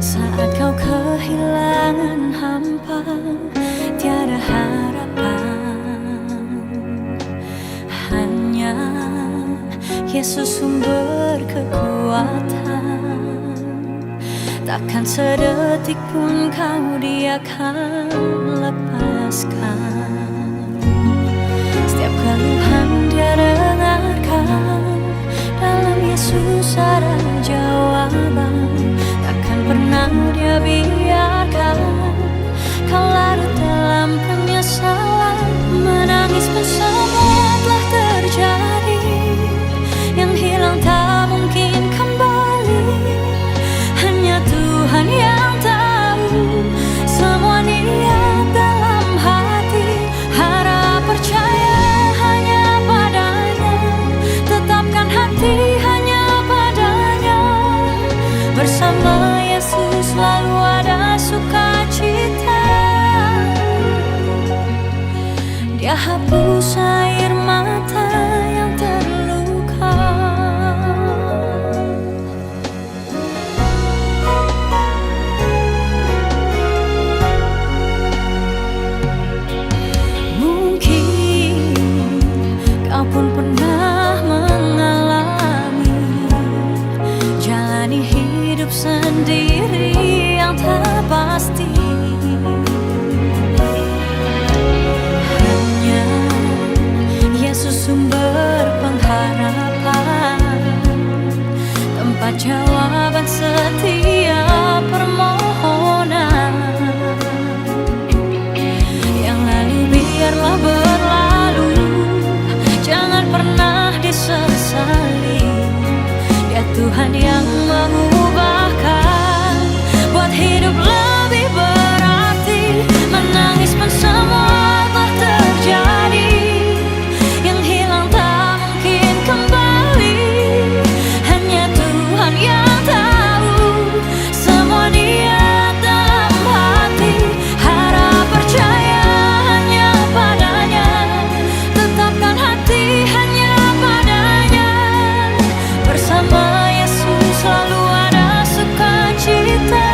Saat kau kehilangan hampa, tiada harapan, hanya Yesus sumber kekuatan. Takkan sedetik pun kau Dia akan lepaskan. Setiap keluhan Dia dengarkan, dalam Yesus ada jawaban. Takkan pernah Dia biarkan kau larut dalam penyesalan. Menangis pun semua telah terjadi, yang hilang tak mungkin kembali. Hanya Tuhan yang tahu semua niat dalam hati. Harap percaya hanya padanya, tetapkan hati hanya padanya. Bersama Yesus selalu ada sukacita. Dia hapus air mata yang terluka. Mungkin kau pun pernah mengalami jalani hidup sendiri yang tak pasti. Hanya Yesus sumber pengharapan, tempat jawaban setiap permohonan. Yang lalu biarlah berlalu, jangan pernah disesali. Dia Tuhan yang mengubahkan, buat hidup lebih berarti. Menangis pun semua telah terjadi, yang hilang tak mungkin kembali. Hanya Tuhan yang tahu semua niat dalam hati. Harap percaya hanya padanya, tetapkan hati hanya padanya. Bersama Yesus selalu ada sukacita.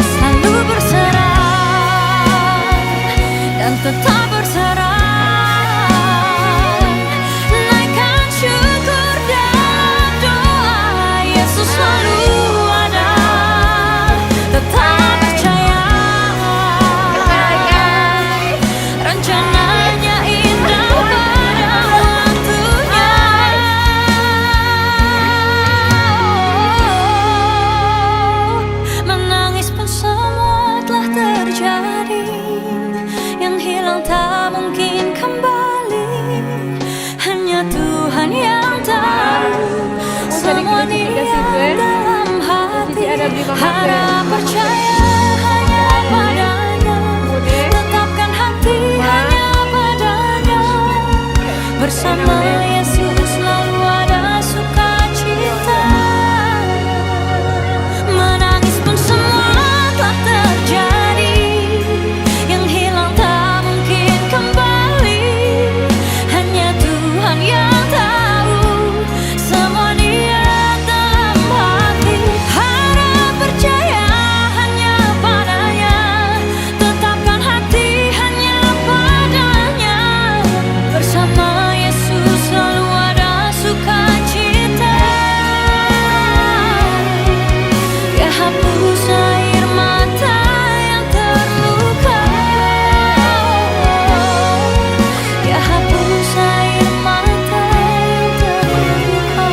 Selalu berserah dan tetap berserah. Naikkan syukur dan doa, Yesus selalu ada. Tetap percaya, rencananya indah pada waktunya. Menangis pun semua telah terjadi, yang hilang tak mungkin kembali. Hanya Tuhan yang tahu semua niat dalam hati. Harap percaya hanya padanya, tetapkan hati hanya padanya. Bersama Yesus selalu ada sukacita. Menangis pun semua telah terjadi, yang hilang tak mungkin kembali. Hanya Tuhan yang tahu semua niat dalam hati. Harap percaya hanya padanya, tetapkan hati hanya padanya. Bersama Yesus selalu ada sukacita. Dia hapus air mata yang terluka. Dia hapus air mata yang terluka.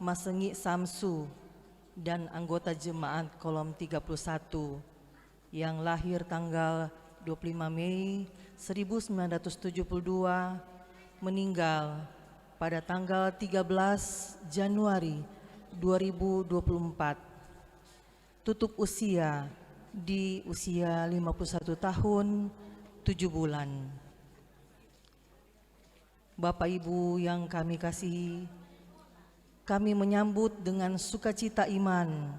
Mas Sengi Samsu dan anggota jemaat kolom 31 yang lahir tanggal 25 Mei 1972, meninggal pada tanggal 13 Januari 2024. Tutup usia di usia 51 tahun 7 bulan. Bapak Ibu yang kami kasihi, kami menyambut dengan sukacita iman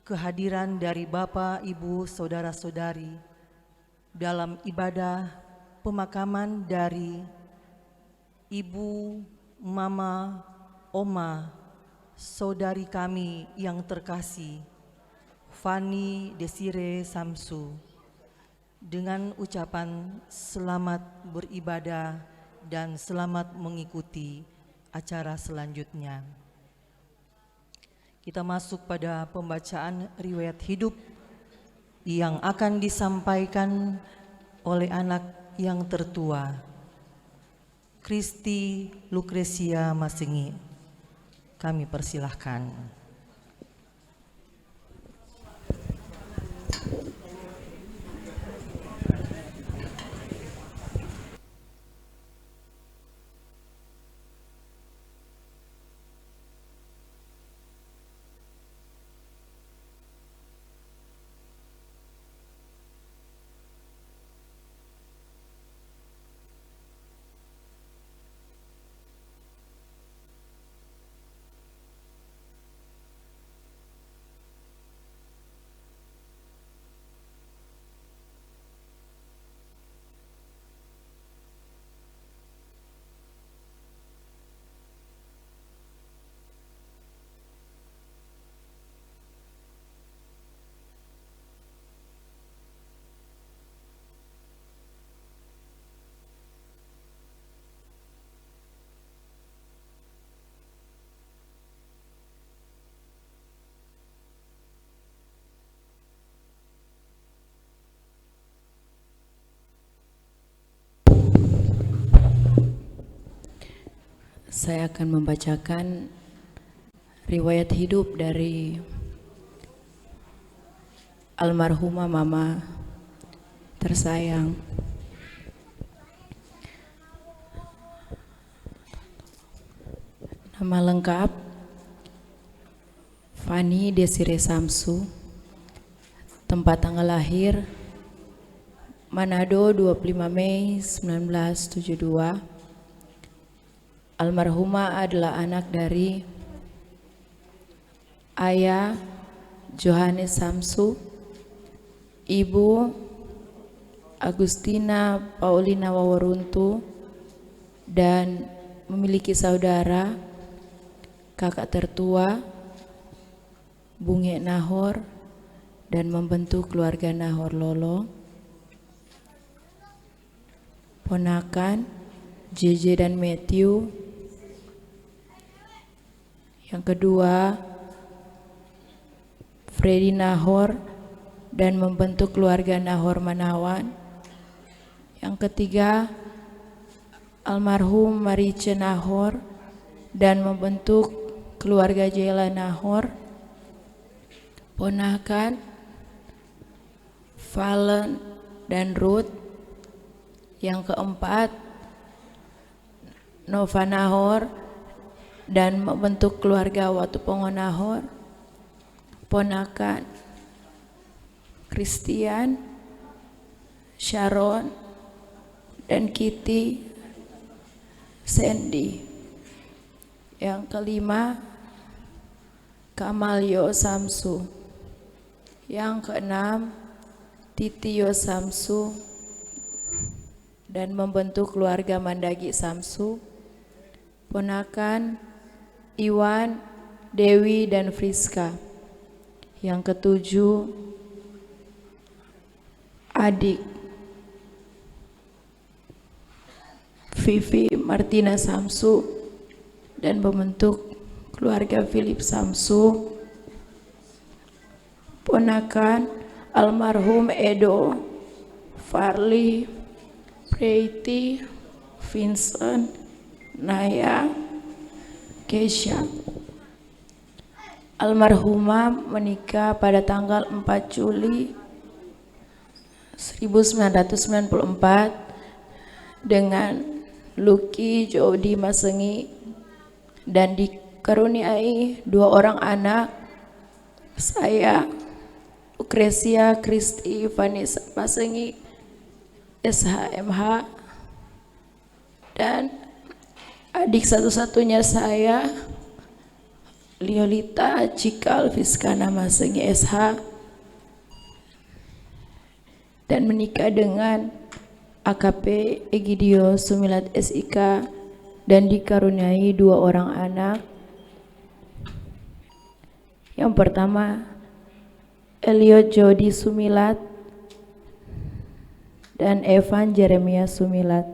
kehadiran dari Bapak, Ibu, Saudara-saudari dalam ibadah pemakaman dari Ibu, Mama, Oma, saudari kami yang terkasih, Fani Desire Samsu, dengan ucapan selamat beribadah dan selamat mengikuti acara selanjutnya. Kita masuk pada pembacaan riwayat hidup yang akan disampaikan oleh anak yang tertua, Kristi Lucresia Masengi. Kami persilahkan. Saya akan membacakan riwayat hidup dari almarhumah mama tersayang. Nama lengkap Fani Desire Samsu. Tempat tanggal lahir Manado 25 Mei 1972. Almarhumah adalah anak dari ayah Johannes Samsu, ibu Agustina Paulina Waworuntu, dan memiliki saudara kakak tertua Bunge Nahor, dan membentuk keluarga Nahor Lolo. Ponakan JJ dan Matthew. Yang kedua, Freddy Nahor dan membentuk keluarga Nahor Manawan. Yang ketiga, almarhum Marice Nahor dan membentuk keluarga Jela Nahor. Ponakan Valen dan Ruth. Yang keempat, Nova Nahor dan membentuk keluarga Watupongo Nahor. Ponakan Christian, Sharon, dan Kitty Sandy. Yang kelima, Kamalyo Samsu. Yang keenam, Titio Samsu dan membentuk keluarga Mandagi Samsu. Ponakan Iwan, Dewi, dan Friska. Yang ketujuh, adik Vivi Martina Samsu dan membentuk keluarga Philip Samsu. Ponakan almarhum Edo, Farli, Preiti, Vincent, Naya, Keisha. Almarhumah menikah pada tanggal 4 Juli 1994 dengan Lucky Jody Masengi dan dikaruniai 2 orang anak, saya Lucresia Kristi Vanessa Pasengi SHMH, dan adik satu-satunya saya Liolita Cikal Fiskana Masengi SH, dan menikah dengan AKP Egidio Sumilat SIK dan dikaruniai 2 orang anak. Yang pertama Elliot Jody Sumilat dan Evan Jeremia Sumilat.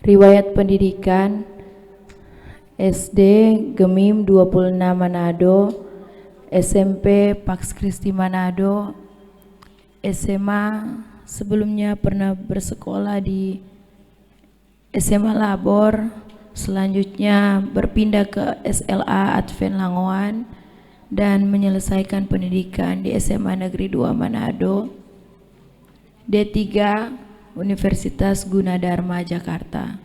Riwayat pendidikan: SD Gemim 26 Manado, SMP Pax Christi Manado, SMA sebelumnya pernah bersekolah di SMA Labor, selanjutnya berpindah ke SLA Advent Langoan dan menyelesaikan pendidikan di SMA Negeri 2 Manado. D3 Universitas Gunadarma Jakarta.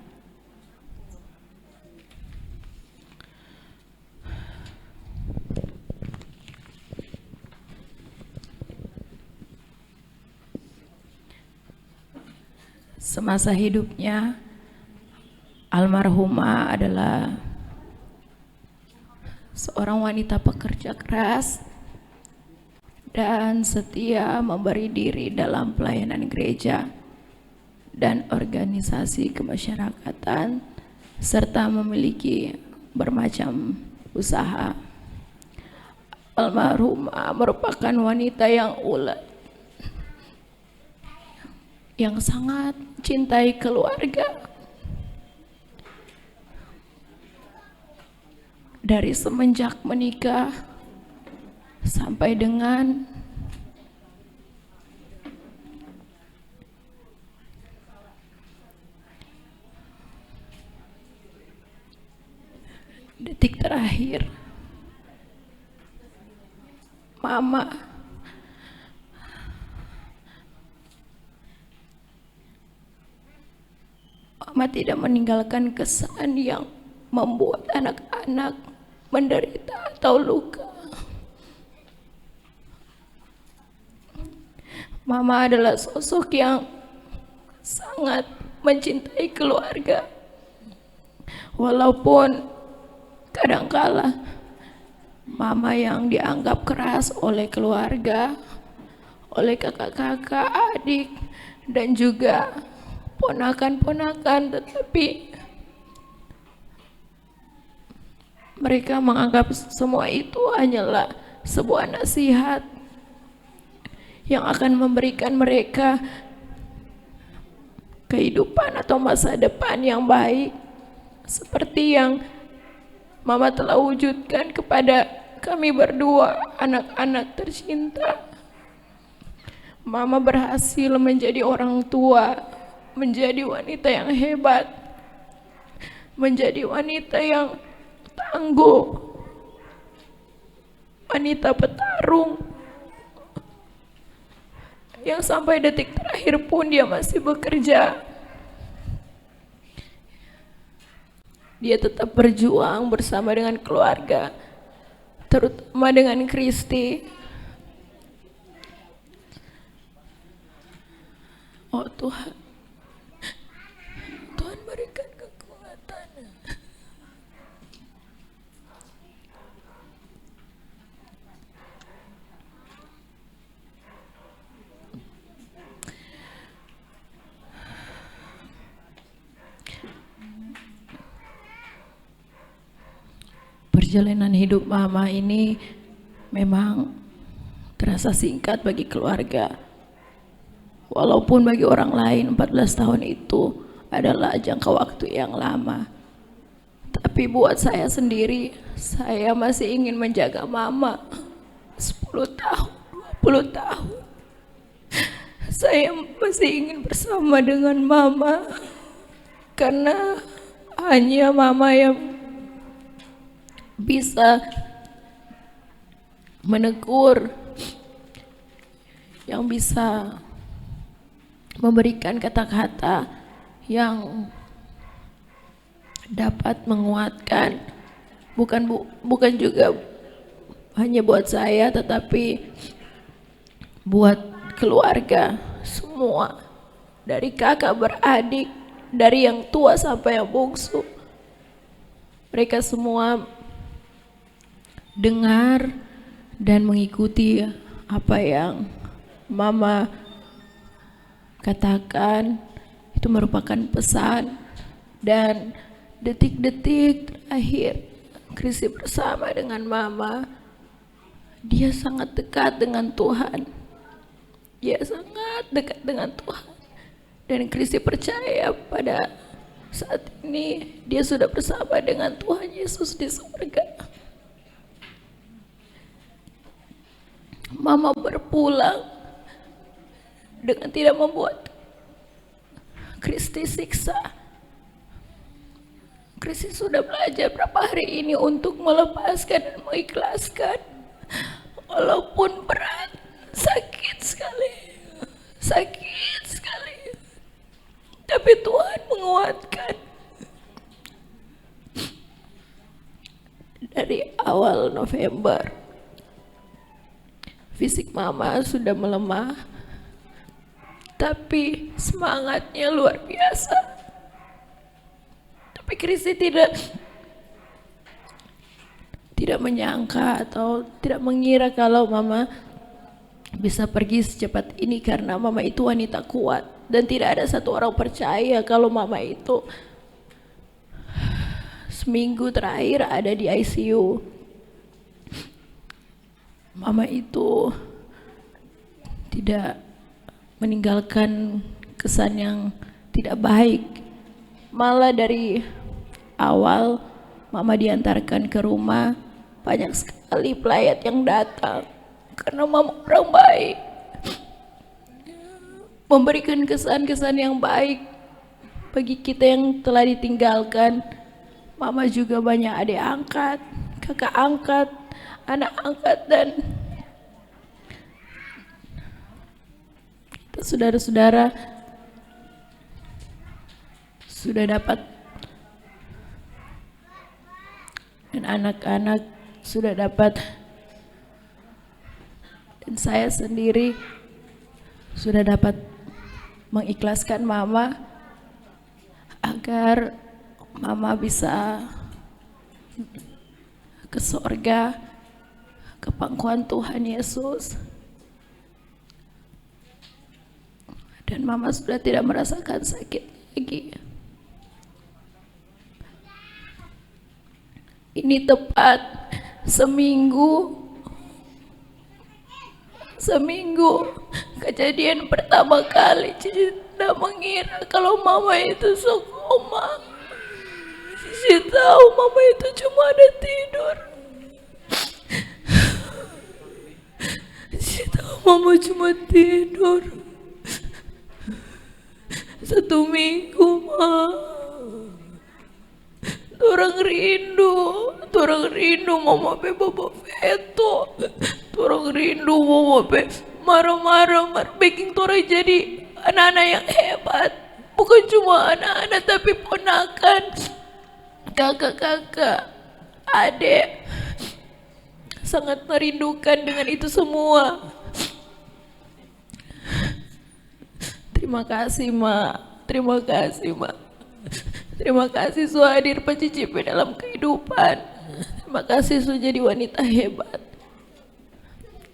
Semasa hidupnya, almarhumah adalah seorang wanita pekerja keras dan setia memberi diri dalam pelayanan gereja dan organisasi kemasyarakatan, serta memiliki bermacam usaha. Almarhumah merupakan wanita yang ulet, yang sangat mencintai keluarga. Dari semenjak menikah sampai dengan detik terakhir, Mama tidak meninggalkan kesan yang membuat anak-anak menderita atau luka. Mama adalah sosok yang sangat mencintai keluarga. Walaupun kadangkala Mama yang dianggap keras oleh keluarga, oleh kakak-kakak, adik, dan juga ponakan-ponakan, tetapi mereka menganggap semua itu hanyalah sebuah nasihat yang akan memberikan mereka kehidupan atau masa depan yang baik, seperti yang Mama telah wujudkan kepada kami berdua, anak-anak tercinta. Mama berhasil menjadi orang tua, menjadi wanita yang hebat, menjadi wanita yang tangguh, wanita petarung, yang sampai detik terakhir pun dia masih bekerja. Dia tetap berjuang bersama dengan keluarga, terutama dengan Kristi. Oh Tuhan, Tuhan berikan kekuatan. Perjalanan hidup Mama ini memang terasa singkat bagi keluarga. Walaupun bagi orang lain 14 tahun itu adalah jangka waktu yang lama. Tapi buat saya sendiri, saya masih ingin menjaga Mama 10 tahun, 20 tahun. Saya masih ingin bersama dengan Mama, karena hanya Mama yang bisa menegur, yang bisa memberikan kata-kata yang dapat menguatkan, bukan juga hanya buat saya, tetapi buat keluarga semua, dari kakak beradik, dari yang tua sampai yang bungsu. Mereka semua dengar dan mengikuti apa yang Mama katakan. Itu merupakan pesan. Dan detik-detik terakhir Chrisye bersama dengan Mama, dia sangat dekat dengan Tuhan. Dia sangat dekat dengan Tuhan. Dan Chrisye percaya pada saat ini dia sudah bersama dengan Tuhan Yesus di surga. Mama berpulang dengan tidak membuat Chrisye siksa. Chrisye sudah belajar berapa hari ini untuk melepaskan dan mengikhlaskan. Walaupun berat, sakit sekali. Tapi Tuhan menguatkan. Dari awal November, fisik Mama sudah melemah, tapi semangatnya luar biasa. Tapi Chrisye tidak menyangka atau tidak mengira kalau Mama bisa pergi secepat ini, karena Mama itu wanita kuat dan tidak ada satu orang percaya kalau Mama itu seminggu terakhir ada di ICU. Mama itu tidak meninggalkan kesan yang tidak baik. Malah dari awal Mama diantarkan ke rumah, banyak sekali pelayat yang datang karena Mama orang baik, memberikan kesan-kesan yang baik bagi kita yang telah ditinggalkan. Mama juga banyak adik angkat, kakak angkat, anak angkat, dan saudara-saudara sudah dapat, dan anak-anak sudah dapat, dan saya sendiri sudah dapat mengikhlaskan Mama agar Mama bisa ke sorga, ke pangkuan Tuhan Yesus. Dan Mama sudah tidak merasakan sakit lagi. Ini tepat seminggu kejadian pertama kali. Cici tidak mengira kalau Mama itu sekoma. Cici tahu Mama itu cuma ada tidur. Cici tahu Mama cuma tidur 1 minggu, Ma. Orang rindu Mama be Baba Veto. Orang rindu Mama be marah-marah bikin orang jadi anak-anak yang hebat. Bukan cuma anak-anak tapi ponakan, kakak-kakak, adik. Sangat merindukan dengan itu semua. Terima kasih, Ma. Terima kasih, Ma. Terima kasih sudah hadir pencicipi dalam kehidupan. Terima kasih sudah jadi wanita hebat.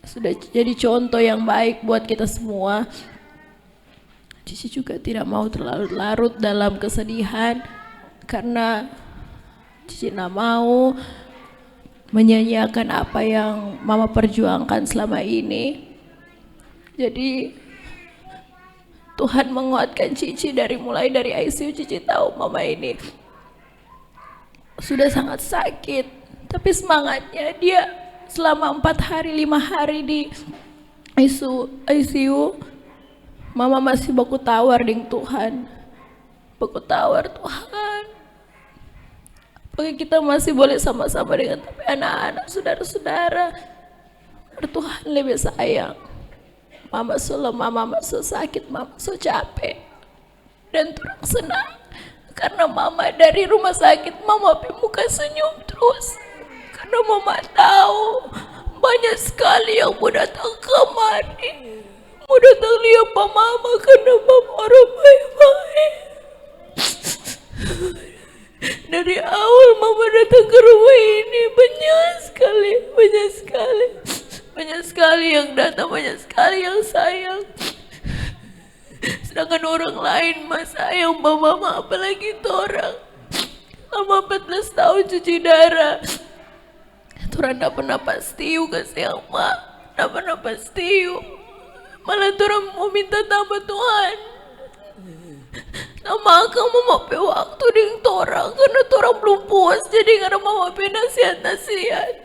Sudah jadi contoh yang baik buat kita semua. Cici juga tidak mau terlarut-larut dalam kesedihan, karena Cici tidak mau menyanyiakan apa yang Mama perjuangkan selama ini. Jadi Tuhan menguatkan Cici mulai dari ICU. Cici tahu Mama ini sudah sangat sakit, tapi semangatnya dia selama 4 hari 5 hari di ICU, Mama masih baku tawar dengan Tuhan. Baku tawar, Tuhan, apakah kita masih boleh sama-sama dengan tapi anak-anak, saudara-saudara. Tuhan lebih sayang. Mama so lemah, Mama so sakit, Mama so capek. Dan turang senang karena Mama dari rumah sakit, Mama muka senyum terus. Karena Mama tahu banyak sekali yang mau datang kemari Mandi mau datang lihat Pak Mama karena Mama orang baik-baik. Dari awal Mama datang ke rumah ini banyak sekali yang datang, banyak sekali yang sayang. Sedangkan orang lain mas sayang Mama, apalagi itu orang. Lama 14 tahun cuci darah. Orang tak pernah pastiu kasih mak, tak pernah pastiu. Malah orang mau minta tambah Tuhan. Nama akang mama pe waktu dengan torang karena torang belum puas jadi karena mama pe nasihat.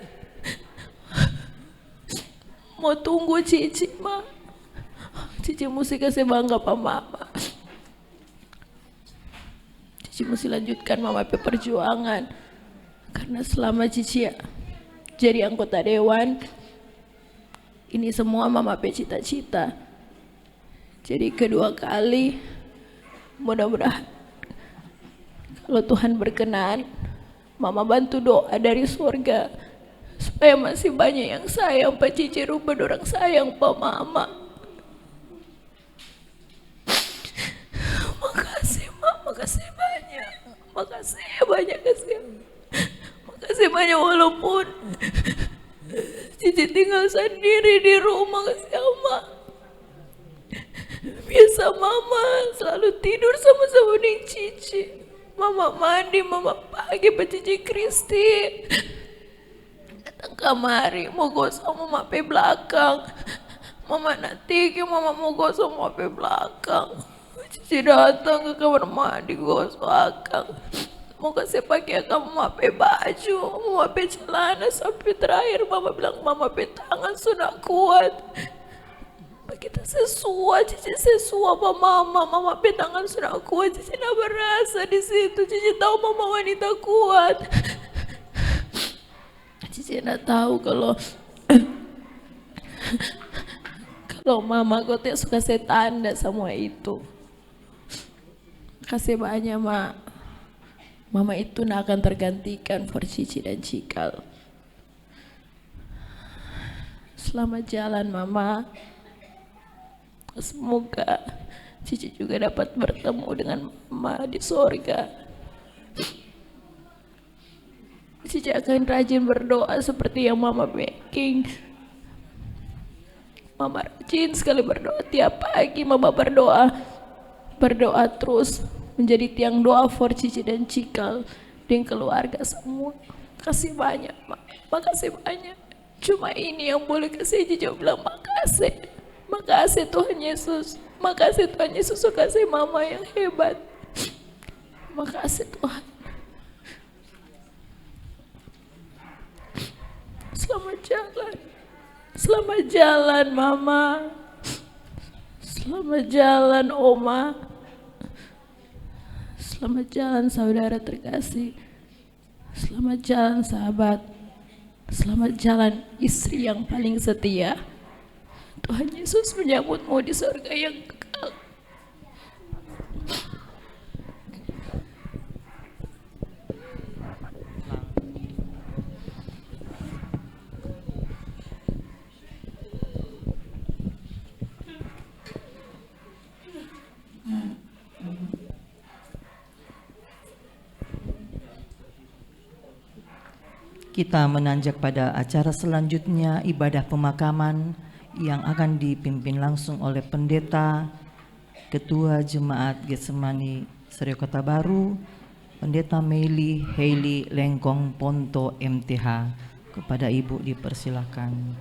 Mau tunggu Cici mak. Cici mesti kasih bangga pak mama. Cici mesti lanjutkan mama pe perjuangan karena selama Cici ya jadi anggota dewan ini semua mama pe cita-cita. Jadi kedua kali mudah-mudahan kalau Tuhan berkenan mama bantu doa dari surga supaya masih banyak yang sayang Pak Cici rubah orang sayang Pak Mama. Makasih Mak, makasih banyak, makasih banyak walaupun Cici tinggal sendiri di rumah kasih Mama. Biasa Mama selalu tidur sama-sama dengan Cici. Mama mandi, Mama pagi Pak Cici Kristi datang kamari mau gosok Mama pe belakang. Mama nanti Mama mau gosok Mama pe belakang. Cici datang ke kamar mandi gosok akang. Mau kasih pakai akang Mama pe baju, Mama pe celana sampai terakhir Mama bilang Mama pe tangan sudah kuat. Kita sesuai, Cici sesuai apa Mama pe tangan sudah kuat. Cici tidak berasa di situ. Cici tahu Mama wanita kuat. Cici tidak tahu kalau Mama kok suka saya tanda semua itu. Kasih banyak Mak. Mama itu tidak akan tergantikan for Cici dan Cikal. Selamat jalan Mama. Semoga Cici juga dapat bertemu dengan Mama di surga. Cici akan rajin berdoa seperti yang Mama baking. Mama rajin sekali berdoa tiap pagi. Mama berdoa terus menjadi tiang doa for Cici dan Cikal dan keluarga semua. Kasih banyak Mak, makasih banyak. Cuma ini yang boleh kasih Cici bilang makasih. Makasih Tuhan Yesus. Makasih Tuhan Yesus kasih Mama yang hebat. Makasih Tuhan. Selamat jalan. Selamat jalan Mama. Selamat jalan Oma. Selamat jalan saudara terkasih. Selamat jalan sahabat. Selamat jalan istri yang paling setia. Tuhan Yesus menyambutmu di surga yang kekal. Kita menanjak pada acara selanjutnya, ibadah pemakaman yang akan dipimpin langsung oleh Pendeta Ketua Jemaat Getsemani Serio Kota Baru, Pendeta Meili Hailey Lengkong Ponto MTH. Kepada Ibu dipersilakan.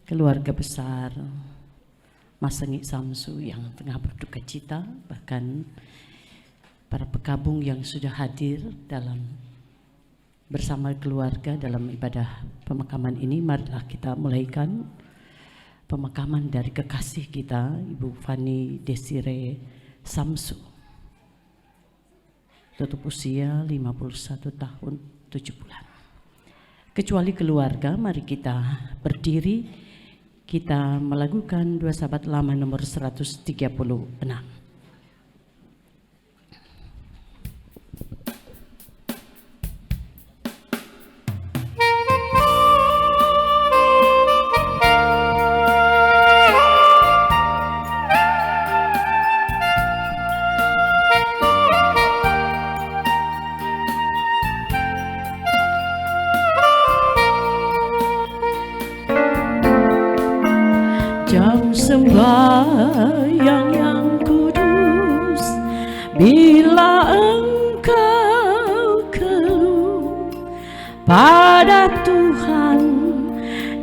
Keluarga besar Mas Sengik Samsu yang tengah berduka cita, bahkan para pekabung yang sudah hadir dalam bersama keluarga dalam ibadah pemakaman ini. Marilah kita mulaikan pemakaman dari kekasih kita, Ibu Fani Desire Samsu. Tutup usia 51 tahun 7 bulan. Kecuali keluarga, mari kita berdiri, kita melakukan 2 sahabat lama nomor 136. Jam sembahyang yang kudus, bila engkau keluh pada Tuhan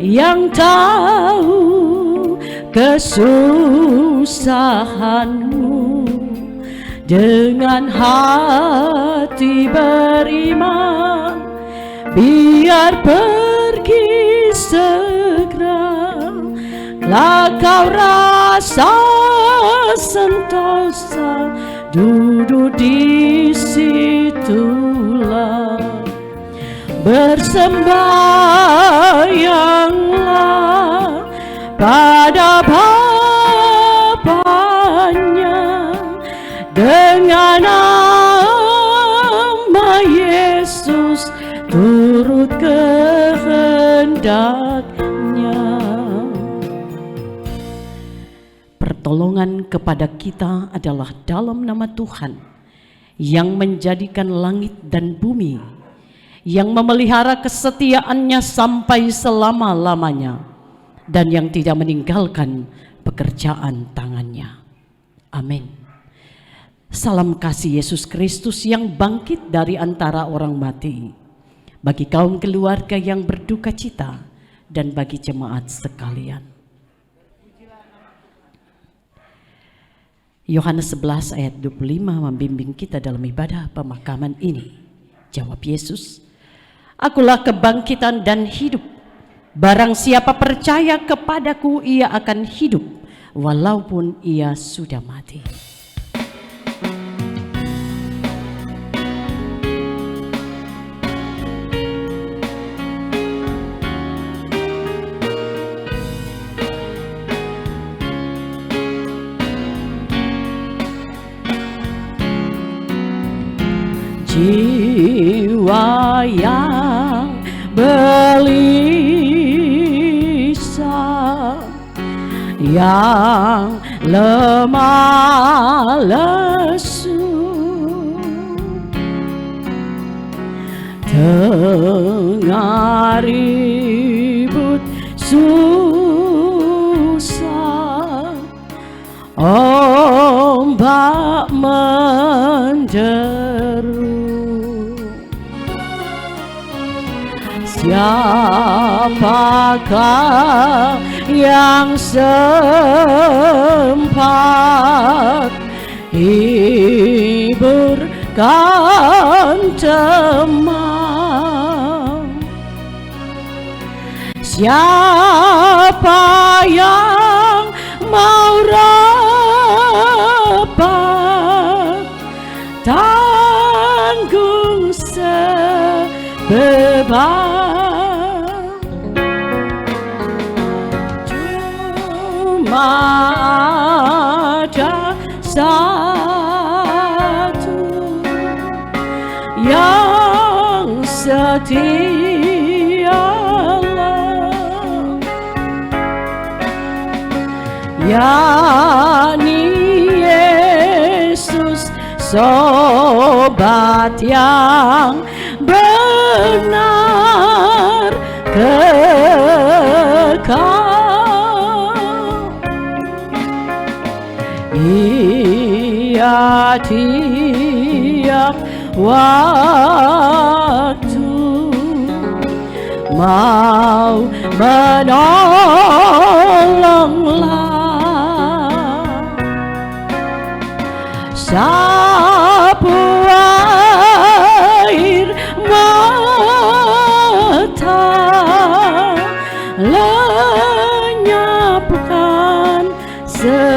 yang tahu kesusahanmu, dengan hati beriman biar pergi segera. Lah kau rasa sentosa, duduk di situlah, bersembahyanglah pada Bapanya dengan nama Yesus, turut kehendaknya. Pertolongan kepada kita adalah dalam nama Tuhan yang menjadikan langit dan bumi, yang memelihara kesetiaannya sampai selama-lamanya, dan yang tidak meninggalkan pekerjaan tangannya. Amin. Salam kasih Yesus Kristus yang bangkit dari antara orang mati, bagi kaum keluarga yang berduka cita dan bagi jemaat sekalian. Yohanes 11 ayat 25 membimbing kita dalam ibadah pemakaman ini. Jawab Yesus, "Akulah kebangkitan dan hidup. Barang siapa percaya kepadaku, ia akan hidup walaupun ia sudah mati." Jiwa yang gelisah, yang lemah lesu, tengah ribut susah, ombak menderu. Siapakah yang sempat hiburkan teman? Siapa yang mau rapat tanggung sebeban? Ada satu yang setia, yakni Yesus, sobat yang benar kekal. Ia tiap waktu mau menolonglah, sapu air mata, lenyap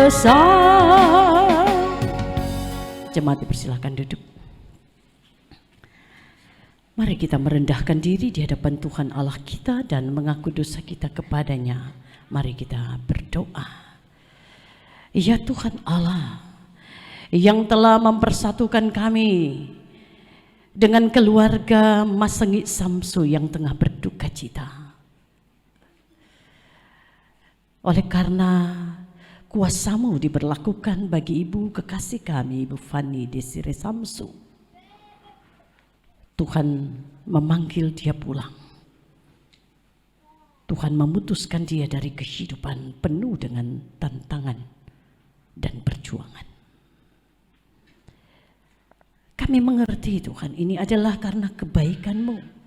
besar. Jemaat dipersilahkan duduk. Mari kita merendahkan diri di hadapan Tuhan Allah kita dan mengaku dosa kita kepadanya. Mari kita berdoa. Ya Tuhan Allah yang telah mempersatukan kami dengan keluarga Mas Sengik Samsu yang tengah berduka cita. Oleh karena kuasa-Mu diberlakukan bagi ibu kekasih kami, Ibu Fani Desire Samsu, Tuhan memanggil dia pulang. Tuhan memutuskan dia dari kehidupan penuh dengan tantangan dan perjuangan. Kami mengerti Tuhan, ini adalah karena kebaikan-Mu.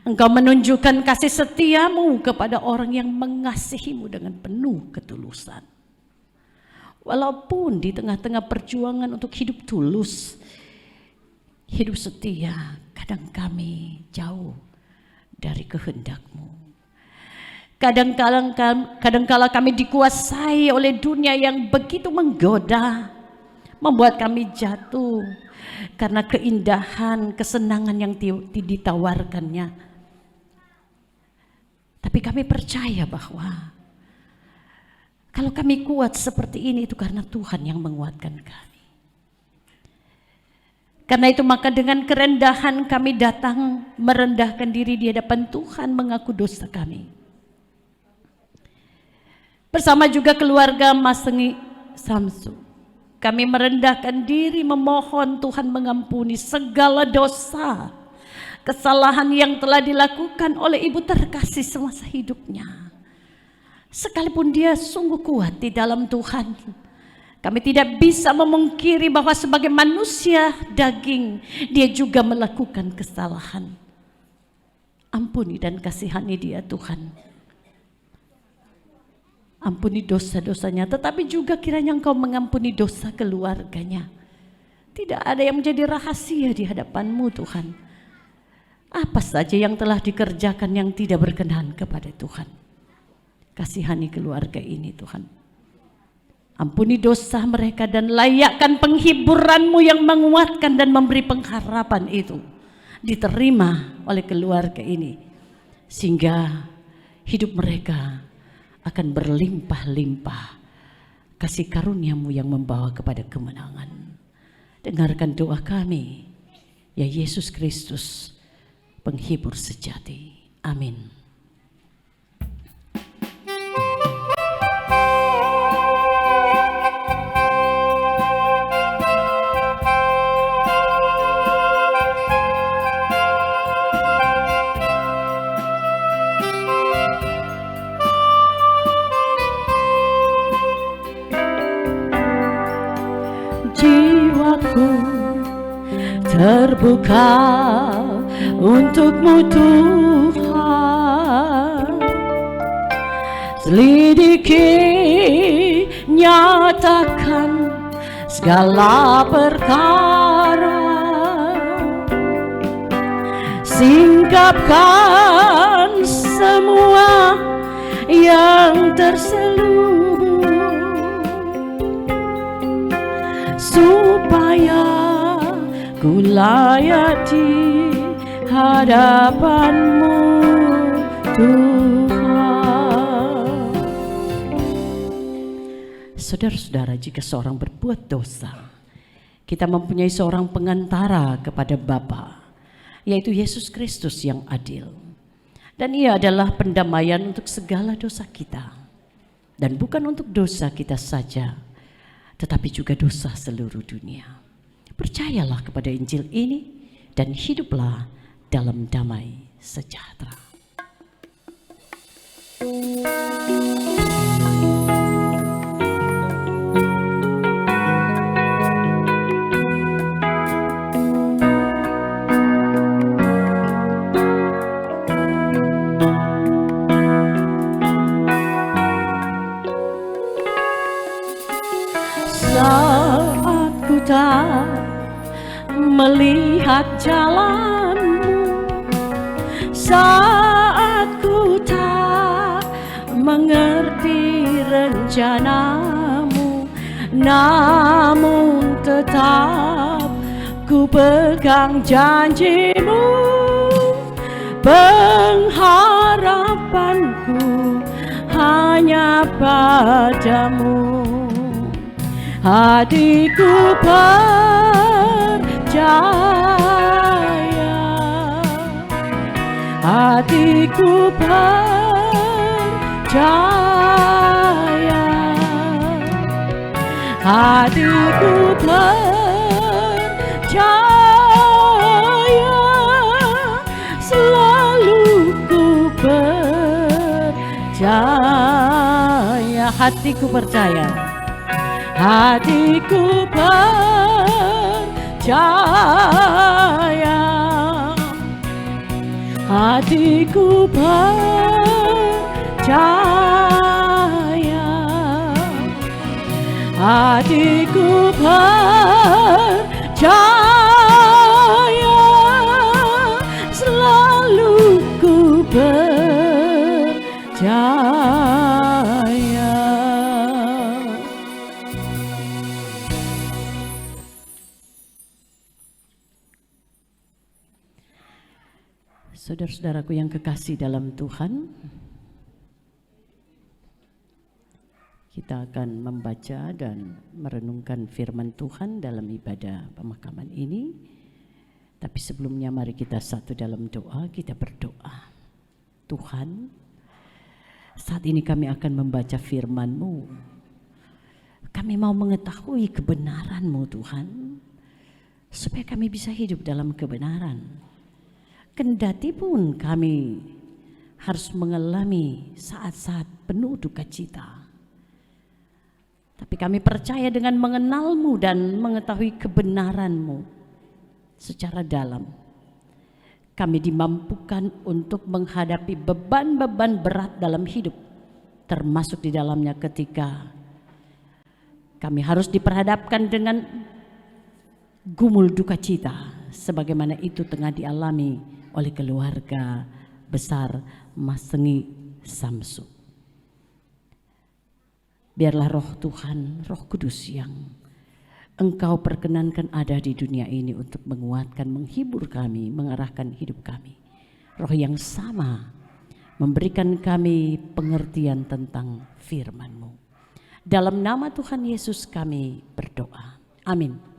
Engkau menunjukkan kasih setia-Mu kepada orang yang mengasihi-Mu dengan penuh ketulusan. Walaupun di tengah-tengah perjuangan untuk hidup tulus, hidup setia, kadang kami jauh dari kehendak-Mu. Kadang-kala kami dikuasai oleh dunia yang begitu menggoda, membuat kami jatuh karena keindahan, kesenangan yang ditawarkannya. Tapi kami percaya bahwa kalau kami kuat seperti ini itu karena Tuhan yang menguatkan kami. Karena itu maka dengan kerendahan kami datang merendahkan diri di hadapan Tuhan, mengaku dosa kami. Bersama juga keluarga Mas Sengik Samsu, kami merendahkan diri memohon Tuhan mengampuni segala dosa, kesalahan yang telah dilakukan oleh ibu terkasih semasa hidupnya. Sekalipun dia sungguh kuat di dalam Tuhan, kami tidak bisa memungkiri bahwa sebagai manusia daging, dia juga melakukan kesalahan. Ampuni dan kasihani dia Tuhan. Ampuni dosa-dosanya, tetapi juga kiranya Engkau mengampuni dosa keluarganya. Tidak ada yang menjadi rahasia di hadapan-Mu Tuhan. Apa saja yang telah dikerjakan yang tidak berkenan kepada Tuhan, kasihani keluarga ini Tuhan. Ampuni dosa mereka dan layakkan penghiburan-Mu yang menguatkan dan memberi pengharapan itu diterima oleh keluarga ini, sehingga hidup mereka akan berlimpah-limpah kasih karunia-Mu yang membawa kepada kemenangan. Dengarkan doa kami, ya Yesus Kristus, penghibur sejati. Amin. Jiwaku terbuka untuk-Mu Tuhan, selidiki, nyatakan segala perkara, singkapkan semua yang terselubung, supaya ku layak di hadapan-Mu Tuhan. Saudara-saudara, jika seorang berbuat dosa, kita mempunyai seorang pengantara kepada Bapa, yaitu Yesus Kristus yang adil. Dan Ia adalah pendamaian untuk segala dosa kita. Dan bukan untuk dosa kita saja, tetapi juga dosa seluruh dunia. Percayalah kepada Injil ini dan hiduplah dalam damai sejahtera. Saat ku tak melihat jalan-Mu, saat ku tak mengerti rencana-Mu, namun tetap ku pegang janjimu. Pengharapanku hanya padamu. Hatiku percaya, hatiku percaya, hatiku percaya, selalu ku percaya. Hatiku percaya, hatiku percaya, hatiku percaya, hatiku percaya, selalu ku percaya. Saudara-saudaraku yang kekasih dalam Tuhan, kita akan membaca dan merenungkan firman Tuhan dalam ibadah pemakaman ini. Tapi sebelumnya mari kita satu dalam doa, kita berdoa. Tuhan, saat ini kami akan membaca firman-Mu. Kami mau mengetahui kebenaran-Mu Tuhan, supaya kami bisa hidup dalam kebenaran. Kendati pun kami harus mengalami saat-saat penuh duka cita, tapi kami percaya dengan mengenal-Mu dan mengetahui kebenaran-Mu secara dalam, kami dimampukan untuk menghadapi beban-beban berat dalam hidup, termasuk di dalamnya ketika kami harus diperhadapkan dengan gumul duka cita, sebagaimana itu tengah dialami oleh keluarga besar Mas Sengi Samsu. Biarlah roh Tuhan, roh kudus yang Engkau perkenankan ada di dunia ini untuk menguatkan, menghibur kami, mengarahkan hidup kami. Roh yang sama memberikan kami pengertian tentang firman-Mu. Dalam nama Tuhan Yesus kami berdoa. Amin.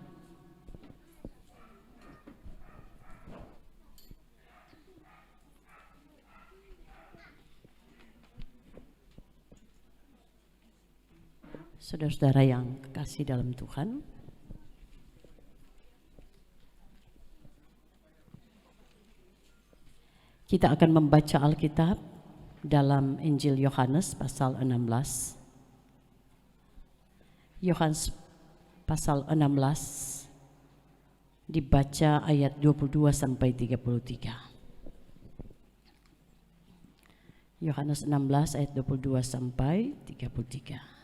Saudara-saudara yang kekasih dalam Tuhan, kita akan membaca Alkitab dalam Injil Yohanes pasal 16. Yohanes pasal 16 dibaca ayat 22 sampai 33. Yohanes 16 ayat 22 sampai 33.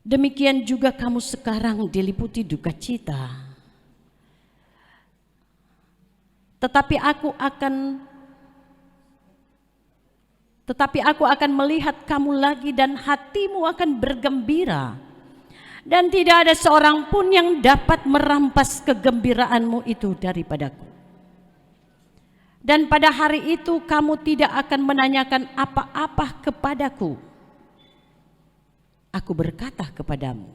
Demikian juga kamu sekarang diliputi duka cita. Tetapi aku akan melihat kamu lagi dan hatimu akan bergembira. Dan tidak ada seorang pun yang dapat merampas kegembiraanmu itu daripadaku. Dan pada hari itu kamu tidak akan menanyakan apa-apa kepadaku. Aku berkata kepadamu,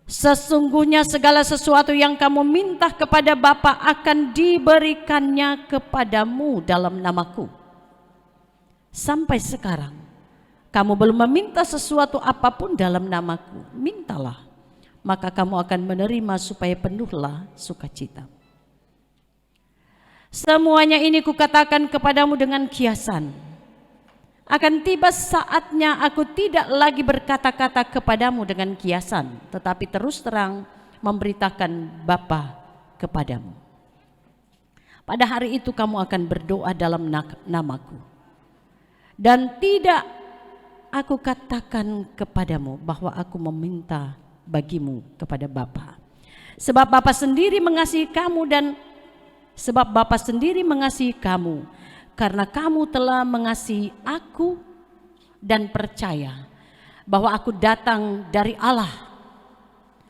sesungguhnya segala sesuatu yang kamu minta kepada Bapa akan diberikannya kepadamu dalam namaku. Sampai sekarang kamu belum meminta sesuatu apapun dalam namaku. Mintalah, maka kamu akan menerima supaya penuhlah sukacita. Semuanya ini kukatakan kepadamu dengan kiasan. Akan tiba saatnya aku tidak lagi berkata-kata kepadamu dengan kiasan, tetapi terus terang memberitakan Bapa kepadamu. Pada hari itu kamu akan berdoa dalam namaku. Dan tidak aku katakan kepadamu bahwa aku meminta bagimu kepada Bapa. Sebab Bapa sendiri mengasihi kamu karena kamu telah mengasihi aku dan percaya bahwa aku datang dari Allah.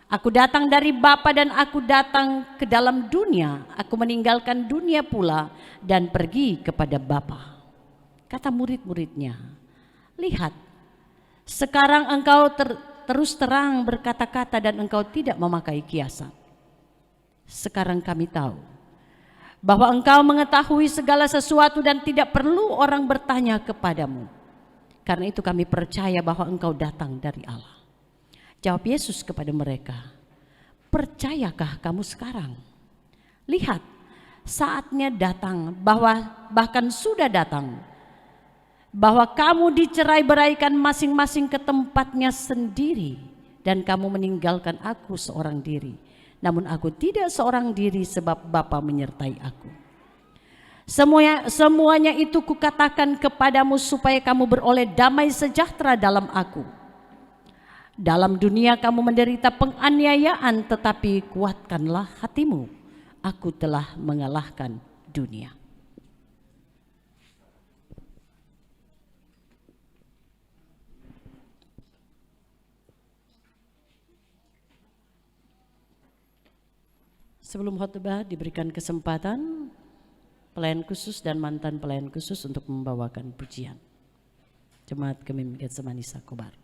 Aku datang dari Bapa dan aku datang ke dalam dunia. Aku meninggalkan dunia pula dan pergi kepada Bapa. Kata murid-muridnya, lihat, sekarang engkau terus terang berkata-kata dan engkau tidak memakai kiasan. Sekarang kami tahu bahwa engkau mengetahui segala sesuatu dan tidak perlu orang bertanya kepadamu. Karena itu kami percaya bahwa engkau datang dari Allah. Jawab Yesus kepada mereka, percayakah kamu sekarang? Lihat, saatnya datang, bahkan sudah datang, bahwa kamu dicerai-beraikan masing-masing ke tempatnya sendiri, dan kamu meninggalkan aku seorang diri. Namun aku tidak seorang diri sebab Bapa menyertai aku. Semuanya itu kukatakan kepadamu supaya kamu beroleh damai sejahtera dalam aku. Dalam dunia kamu menderita penganiayaan, tetapi kuatkanlah hatimu. Aku telah mengalahkan dunia. Sebelum khotbah diberikan kesempatan pelayan khusus dan mantan pelayan khusus untuk membawakan pujian. Jemaat Kemim Getsemani Sakobar.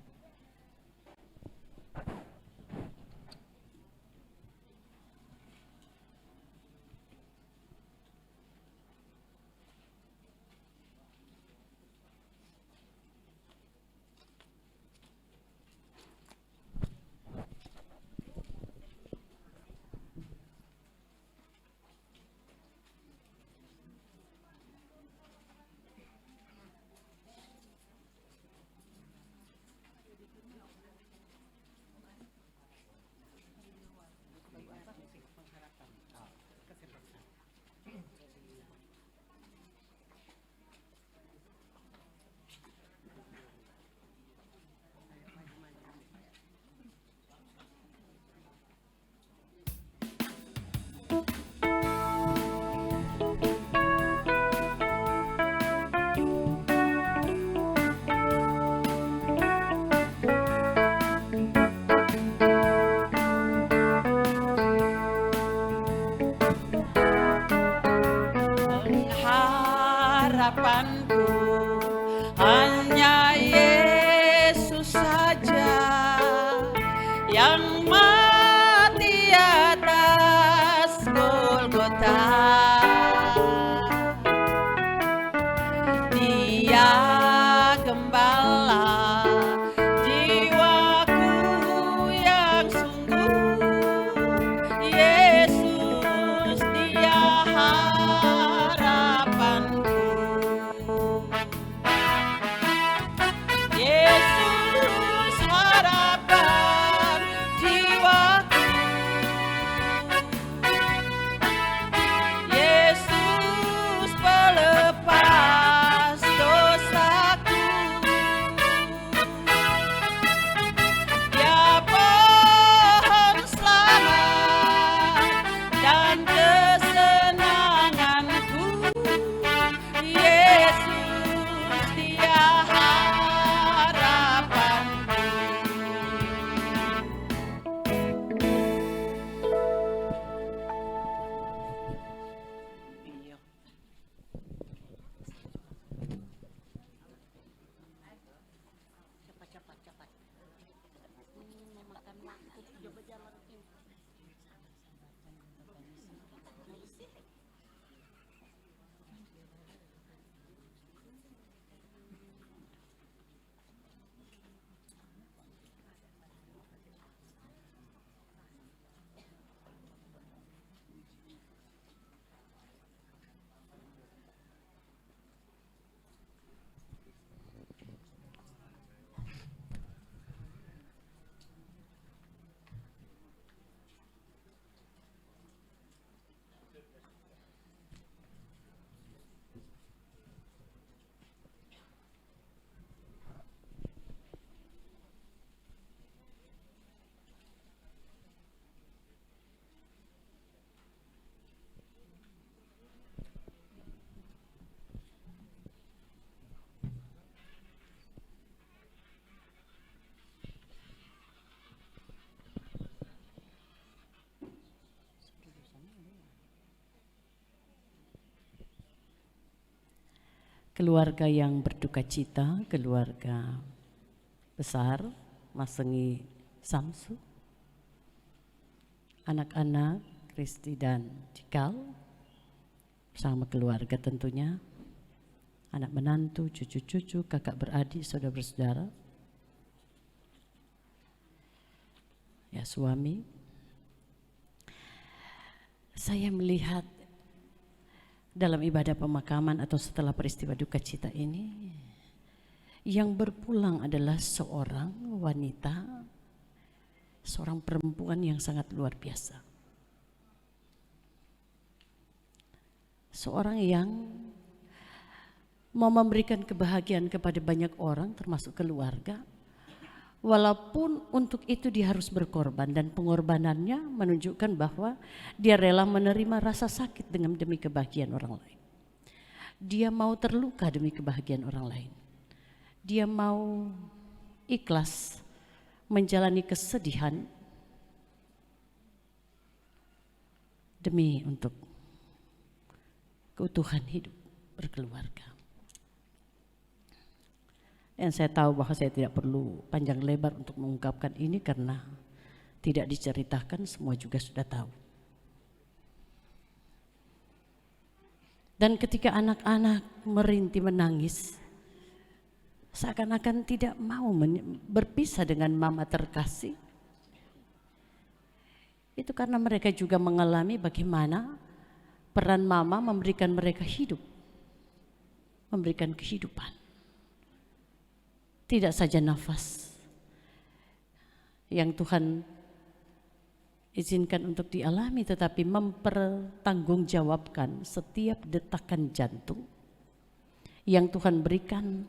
Harapanku hanya Yesus saja yang mati atas Golgota. Dia gembala jiwaku yang sungguh. Yesus dia harapanku. Yesus harapan jiwaku. Yesus pelepas dosaku. Dia pohon selamat dan kesenanganku. Yesus dia harapanku. keluarga yang berduka cita, keluarga besar Masengi Samsu, anak-anak Kristi dan Cikal bersama keluarga tentunya, anak menantu, cucu-cucu, kakak beradik, saudara bersaudara, ya suami. Saya melihat dalam ibadah pemakaman atau setelah peristiwa duka cita ini, yang berpulang adalah seorang wanita, seorang perempuan yang sangat luar biasa. Seorang yang mau memberikan kebahagiaan kepada banyak orang termasuk keluarga, walaupun untuk itu dia harus berkorban, dan pengorbanannya menunjukkan bahwa dia rela menerima rasa sakit demi kebahagiaan orang lain. Dia mau terluka demi kebahagiaan orang lain. Dia mau ikhlas menjalani kesedihan demi untuk keutuhan hidup berkeluarga. Dan saya tahu bahwa saya tidak perlu panjang lebar untuk mengungkapkan ini karena tidak diceritakan, semua juga sudah tahu. Dan ketika anak-anak merintih menangis, seakan-akan tidak mau berpisah dengan mama terkasih, itu karena mereka juga mengalami bagaimana peran mama memberikan mereka hidup, memberikan kehidupan. Tidak saja nafas yang Tuhan izinkan untuk dialami, tetapi mempertanggungjawabkan setiap detakan jantung yang Tuhan berikan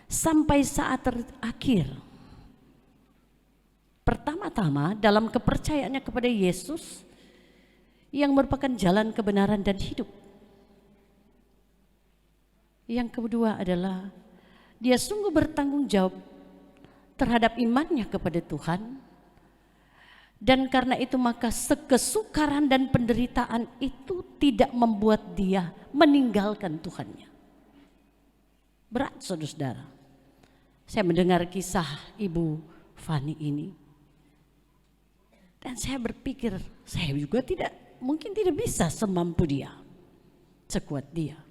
sampai saat terakhir. Pertama-tama dalam kepercayaannya kepada Yesus yang merupakan jalan kebenaran dan hidup. Yang kedua adalah dia sungguh bertanggung jawab terhadap imannya kepada Tuhan, dan karena itu maka kesukaran dan penderitaan itu tidak membuat dia meninggalkan Tuhannya. Berat saudara-saudara. Saya mendengar kisah Ibu Fani ini, dan saya berpikir saya juga mungkin tidak bisa semampu dia, sekuat dia.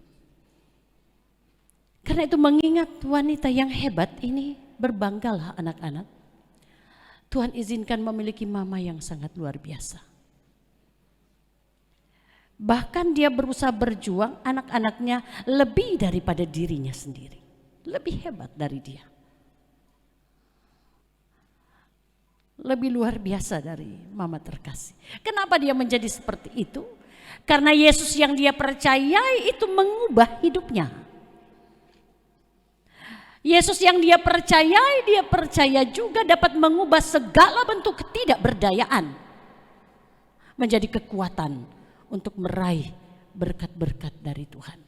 Karena itu mengingat wanita yang hebat ini, berbanggalah anak-anak. Tuhan izinkan memiliki mama yang sangat luar biasa. Bahkan dia berusaha berjuang, anak-anaknya lebih daripada dirinya sendiri. Lebih hebat dari dia. Lebih luar biasa dari mama terkasih. Kenapa dia menjadi seperti itu? Karena Yesus yang dia percayai itu mengubah hidupnya. Yesus yang dia percaya juga dapat mengubah segala bentuk ketidakberdayaan menjadi kekuatan untuk meraih berkat-berkat dari Tuhan.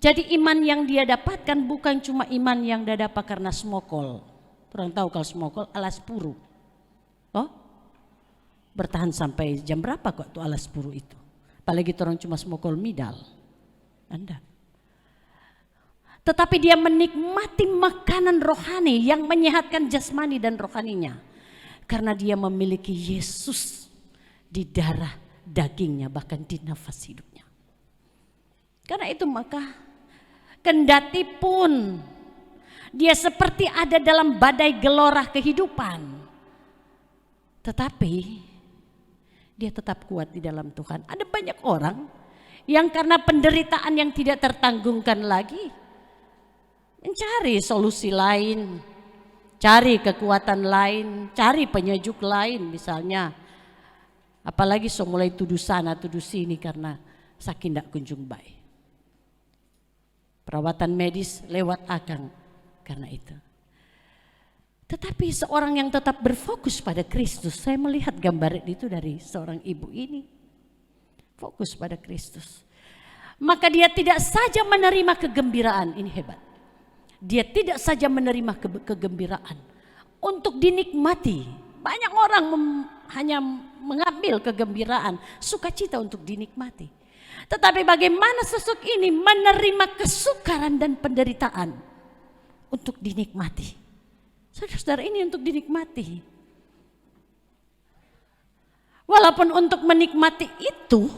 Jadi iman yang dia dapatkan bukan cuma iman yang dia dapat karena smokol. Orang tahu kalau smokol alas puru. Oh, bertahan sampai jam berapa kok tuh alas puru itu? Apalagi orang cuma smokol midal. Anda. Tetapi dia menikmati makanan rohani yang menyehatkan jasmani dan rohaninya. Karena dia memiliki Yesus di darah dagingnya, bahkan di nafas hidupnya. Karena itu maka kendati pun dia seperti ada dalam badai gelora kehidupan, tetapi dia tetap kuat di dalam Tuhan. Ada banyak orang yang karena penderitaan yang tidak tertanggungkan lagi, mencari solusi lain, cari kekuatan lain, cari penyejuk lain misalnya. Apalagi mulai tuduh sana tuduh sini karena sakit tidak kunjung baik. Perawatan medis lewat akang karena itu. Tetapi seorang yang tetap berfokus pada Kristus, saya melihat gambaran itu dari seorang ibu ini. Fokus pada Kristus. Maka dia tidak saja menerima kegembiraan, ini hebat. Dia tidak saja menerima kegembiraan untuk dinikmati. Banyak orang hanya mengambil kegembiraan, sukacita untuk dinikmati. Tetapi bagaimana sosok ini menerima kesukaran dan penderitaan untuk dinikmati. Saudara-saudara, ini untuk dinikmati. Walaupun untuk menikmati itu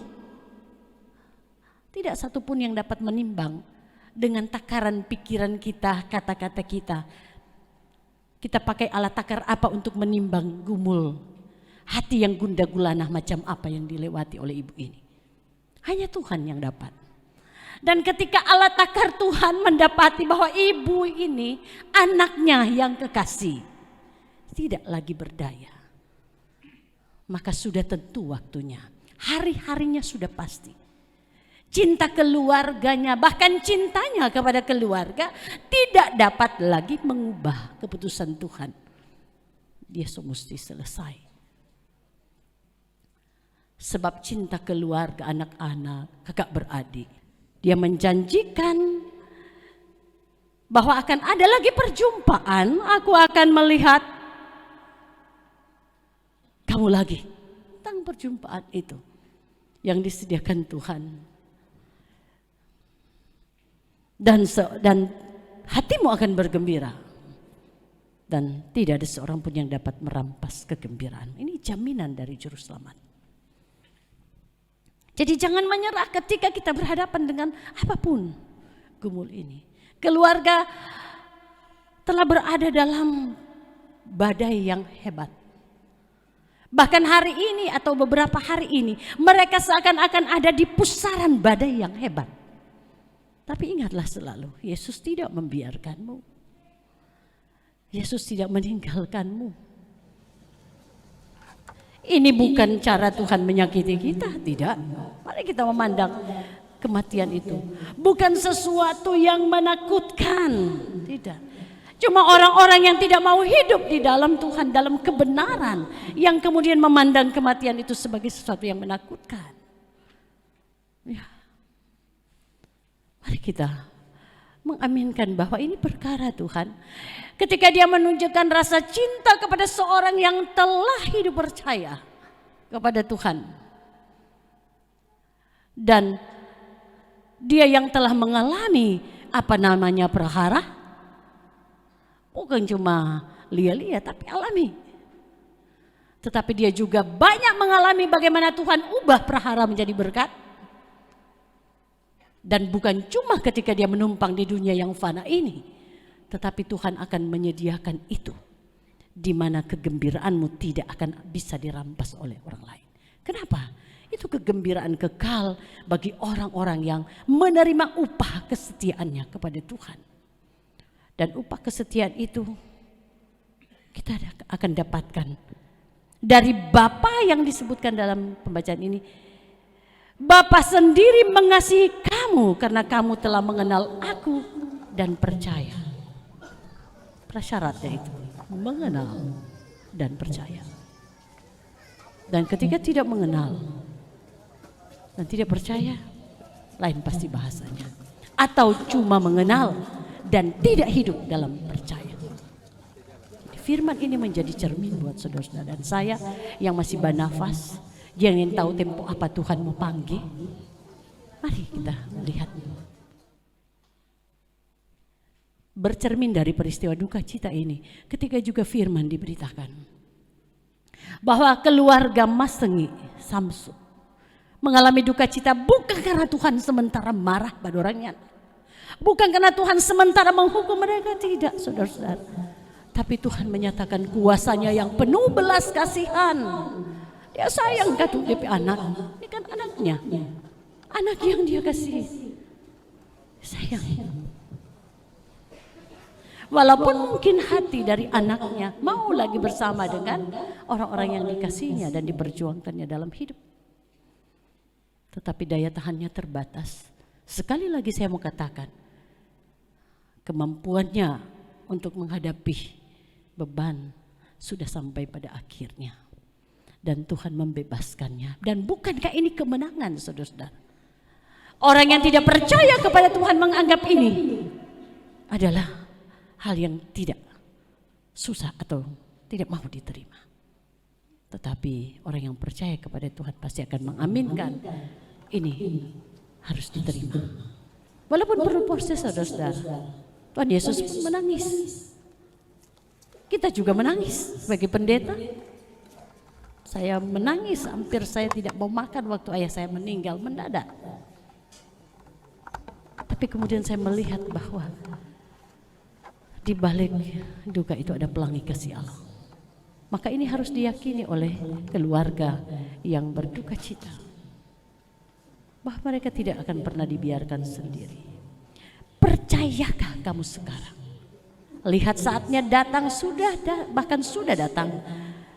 tidak satupun yang dapat menimbang dengan takaran pikiran kita, kata-kata kita. Kita pakai alat takar apa untuk menimbang gumul hati yang gundah gulana macam apa yang dilewati oleh ibu ini. Hanya Tuhan yang dapat. Dan ketika alat takar Tuhan mendapati bahwa ibu ini anaknya yang kekasih tidak lagi berdaya, maka sudah tentu waktunya. Hari-harinya sudah pasti. Cinta keluarganya, bahkan cintanya kepada keluarga tidak dapat lagi mengubah keputusan Tuhan. Dia mesti selesai. Sebab cinta keluarga, anak-anak, kakak beradik, dia menjanjikan bahwa akan ada lagi perjumpaan. Aku akan melihat kamu lagi. Tentang perjumpaan itu yang disediakan Tuhan. Dan hatimu akan bergembira. Dan tidak ada seorang pun yang dapat merampas kegembiraan. Ini jaminan dari Juru Selamat. Jadi jangan menyerah ketika kita berhadapan dengan apapun gumul ini. Keluarga telah berada dalam badai yang hebat. Bahkan hari ini atau beberapa hari ini mereka seakan-akan ada di pusaran badai yang hebat. Tapi ingatlah selalu, Yesus tidak membiarkanmu. Yesus tidak meninggalkanmu. Ini bukan cara Tuhan menyakiti kita, tidak. Mari kita memandang kematian itu bukan sesuatu yang menakutkan, tidak. Cuma orang-orang yang tidak mau hidup di dalam Tuhan, dalam kebenaran, yang kemudian memandang kematian itu sebagai sesuatu yang menakutkan. Ya. Mari kita mengaminkan bahwa ini perkara Tuhan. Ketika dia menunjukkan rasa cinta kepada seorang yang telah hidup percaya kepada Tuhan. Dan dia yang telah mengalami prahara. Bukan cuma lia-lia tapi alami. Tetapi dia juga banyak mengalami bagaimana Tuhan ubah prahara menjadi berkat. Dan bukan cuma ketika dia menumpang di dunia yang fana ini, tetapi Tuhan akan menyediakan itu, di mana kegembiraanmu tidak akan bisa dirampas oleh orang lain. Kenapa? Itu kegembiraan kekal bagi orang-orang yang menerima upah kesetiaannya kepada Tuhan. Dan upah kesetiaan itu kita akan dapatkan dari Bapa yang disebutkan dalam pembacaan ini. Bapa sendiri mengasihi kamu karena kamu telah mengenal aku dan percaya. Prasyaratnya itu mengenal dan percaya. Dan ketika tidak mengenal dan tidak percaya, lain pasti bahasanya. Atau cuma mengenal dan tidak hidup dalam percaya. Firman ini menjadi cermin buat saudara-saudara dan saya yang masih bernafas, yang ingin tahu tempo apa Tuhan mau panggil. Mari kita melihat. Bercermin dari peristiwa duka cita ini, ketika juga firman diberitakan bahwa keluarga Masengi Samsu mengalami duka cita bukan karena Tuhan sementara marah pada orangnya, bukan karena Tuhan sementara menghukum mereka, tidak saudara-saudara. Tapi Tuhan menyatakan kuasanya yang penuh belas kasihan. Dia sayang kan DP anak, ini kan anaknya, anak yang dia kasih sayang. Walaupun mungkin hati dari anaknya mau lagi bersama dengan orang-orang yang dikasihnya dan diperjuangkannya dalam hidup. Tetapi daya tahannya terbatas. Sekali lagi saya mau katakan, kemampuannya untuk menghadapi beban sudah sampai pada akhirnya. Dan Tuhan membebaskannya. Dan bukankah ini kemenangan, saudara-saudara? Orang yang tidak percaya kepada Tuhan menganggap ini adalah hal yang tidak susah atau tidak mau diterima. Tetapi orang yang percaya kepada Tuhan pasti akan mengaminkan ini harus diterima. Walaupun perlu proses, saudara-saudara. Tuhan Yesus pun menangis. Kita juga menangis sebagai pendeta. Saya menangis, hampir saya tidak mau makan waktu ayah saya meninggal mendadak. Tapi kemudian saya melihat bahwa di balik duka itu ada pelangi kasih Allah. Maka ini harus diyakini oleh keluarga yang berduka cita, bahwa mereka tidak akan pernah dibiarkan sendiri. Percayakah kamu sekarang? Lihat saatnya datang, bahkan sudah datang,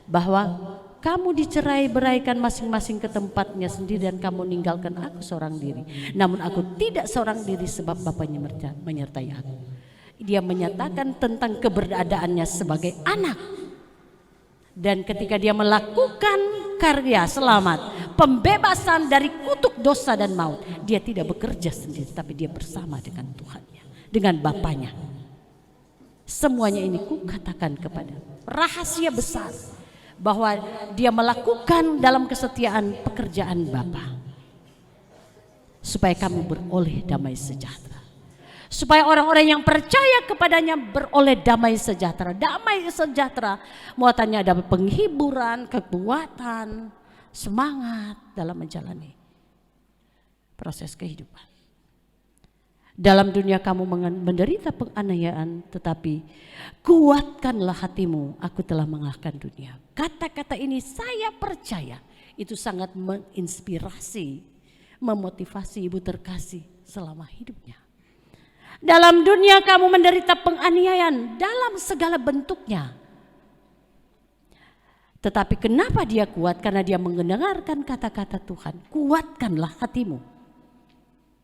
bahwa kamu dicerai-beraikan masing-masing ke tempatnya sendiri dan kamu meninggalkan aku seorang diri. Namun aku tidak seorang diri sebab Bapaknya menyertai aku. Dia menyatakan tentang keberadaannya sebagai anak. Dan ketika dia melakukan karya selamat, pembebasan dari kutuk dosa dan maut, dia tidak bekerja sendiri, tapi dia bersama dengan Tuhannya, dengan Bapaknya. Semuanya ini kukatakan kepada rahasia besar, bahwa dia melakukan dalam kesetiaan pekerjaan Bapa, supaya kamu beroleh damai sejahtera. Supaya orang-orang yang percaya kepadanya beroleh damai sejahtera. Damai sejahtera muatannya ada penghiburan, kekuatan, semangat dalam menjalani proses kehidupan. Dalam dunia kamu menderita penganiayaan, tetapi kuatkanlah hatimu, aku telah mengalahkan dunia. Kata-kata ini saya percaya itu sangat menginspirasi, memotivasi ibu terkasih selama hidupnya. Dalam dunia kamu menderita penganiayaan dalam segala bentuknya. Tetapi kenapa dia kuat? Karena dia mendengarkan kata-kata Tuhan. Kuatkanlah hatimu.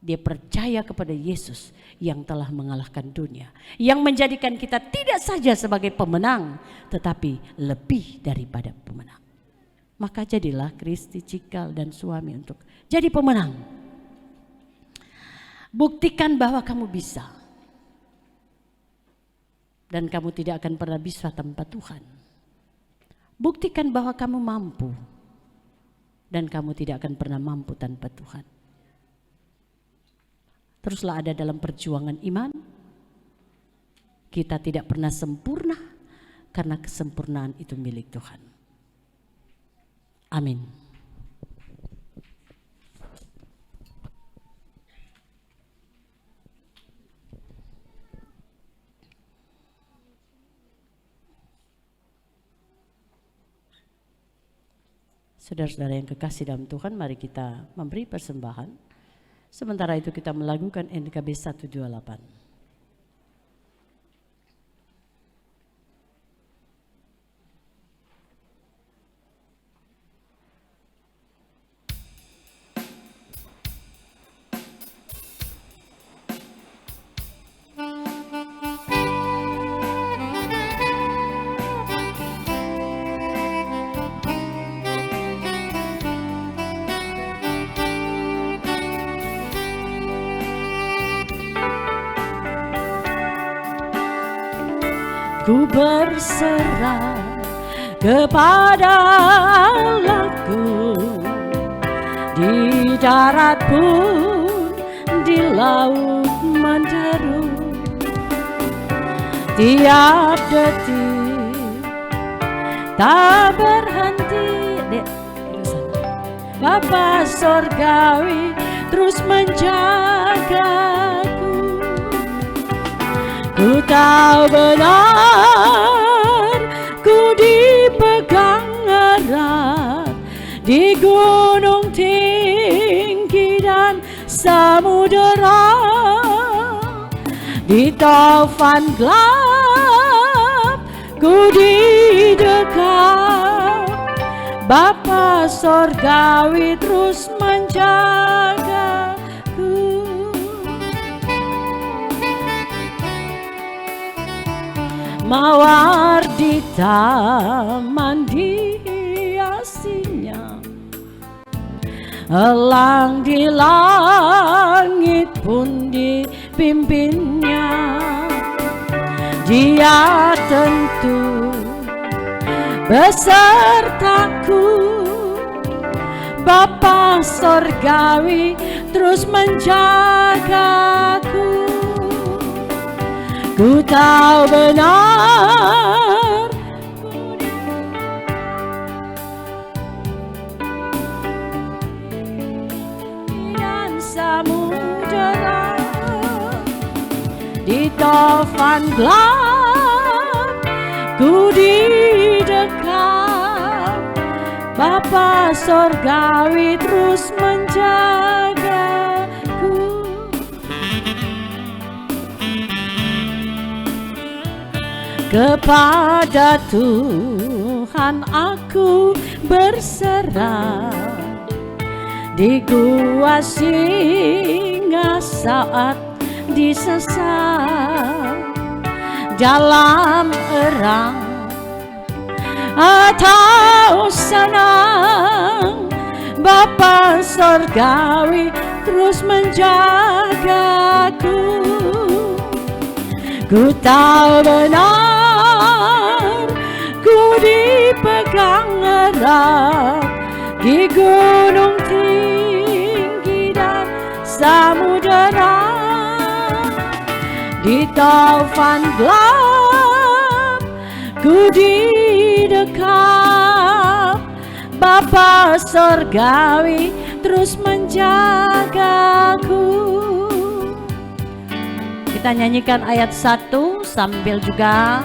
Dia percaya kepada Yesus yang telah mengalahkan dunia. Yang menjadikan kita tidak saja sebagai pemenang, tetapi lebih daripada pemenang. Maka jadilah Kristi Cikal dan suami untuk jadi pemenang. Buktikan bahwa kamu bisa. Dan kamu tidak akan pernah bisa tanpa Tuhan. Buktikan bahwa kamu mampu. Dan kamu tidak akan pernah mampu tanpa Tuhan. Teruslah ada dalam perjuangan iman. Kita tidak pernah sempurna, karena kesempurnaan itu milik Tuhan. Amin. Saudara-saudara yang kekasih dalam Tuhan, mari kita memberi persembahan. Sementara itu kita melakukan NKB 128. Ku berserah kepada Allahku, di darat pun di laut menderu, tiap detik tak berhenti. Bapa Sorgawi terus menjagaku. Ku tahu benar, ku dipegang erat di gunung tinggi dan samudera, di taufan gelap ku didekat. Bapa Sorgawi terus menjagaku. Mawar di taman dihiasinya, elang di langit pun dipimpinnya. Dia tentu besertaku, Bapa Sorgawi terus menjagaku. Ku tahu benar dan samudera di taufan gelap ku di dekat. Bapa Sorgawi terus menjagaku. Kepada Tuhan aku berserah, di gua singa saat disesat, dalam erang atau senang, Bapa Sorgawi terus menjagaku. Ku tahu benar, ku dipegang erat di gunung tinggi dan samudera, di taufan gelap ku di dekat. Bapa Sorgawi terus menjagaku. Kita nyanyikan ayat 1 sambil juga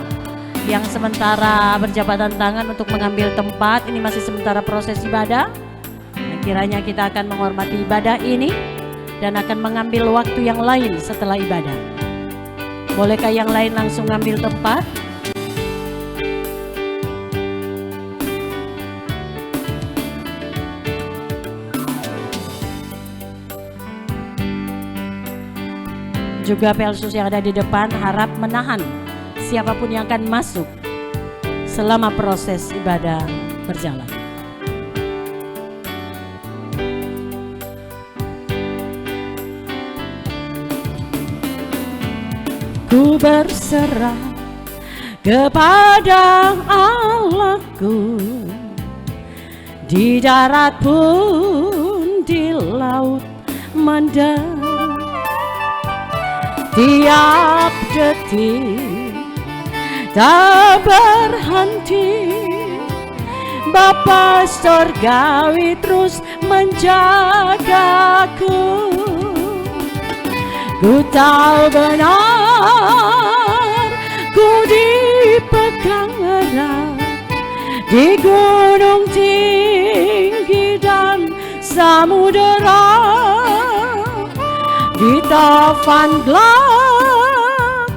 yang sementara berjabatan tangan untuk mengambil tempat. Ini masih sementara proses ibadah. Nah, kiranya kita akan menghormati ibadah ini dan akan mengambil waktu yang lain setelah ibadah. Bolehkah yang lain langsung ambil tempat? Juga pelsus yang ada di depan harap menahan siapapun yang akan masuk selama proses ibadah berjalan. Ku berserah kepada Allahku, di darat pun di laut mendarat. Tiap detik tak berhenti, Bapa Sorgawi terus menjagaku. Ku tahu benar, ku dipegang erat di gunung tinggi dan samudera, di taufan gelap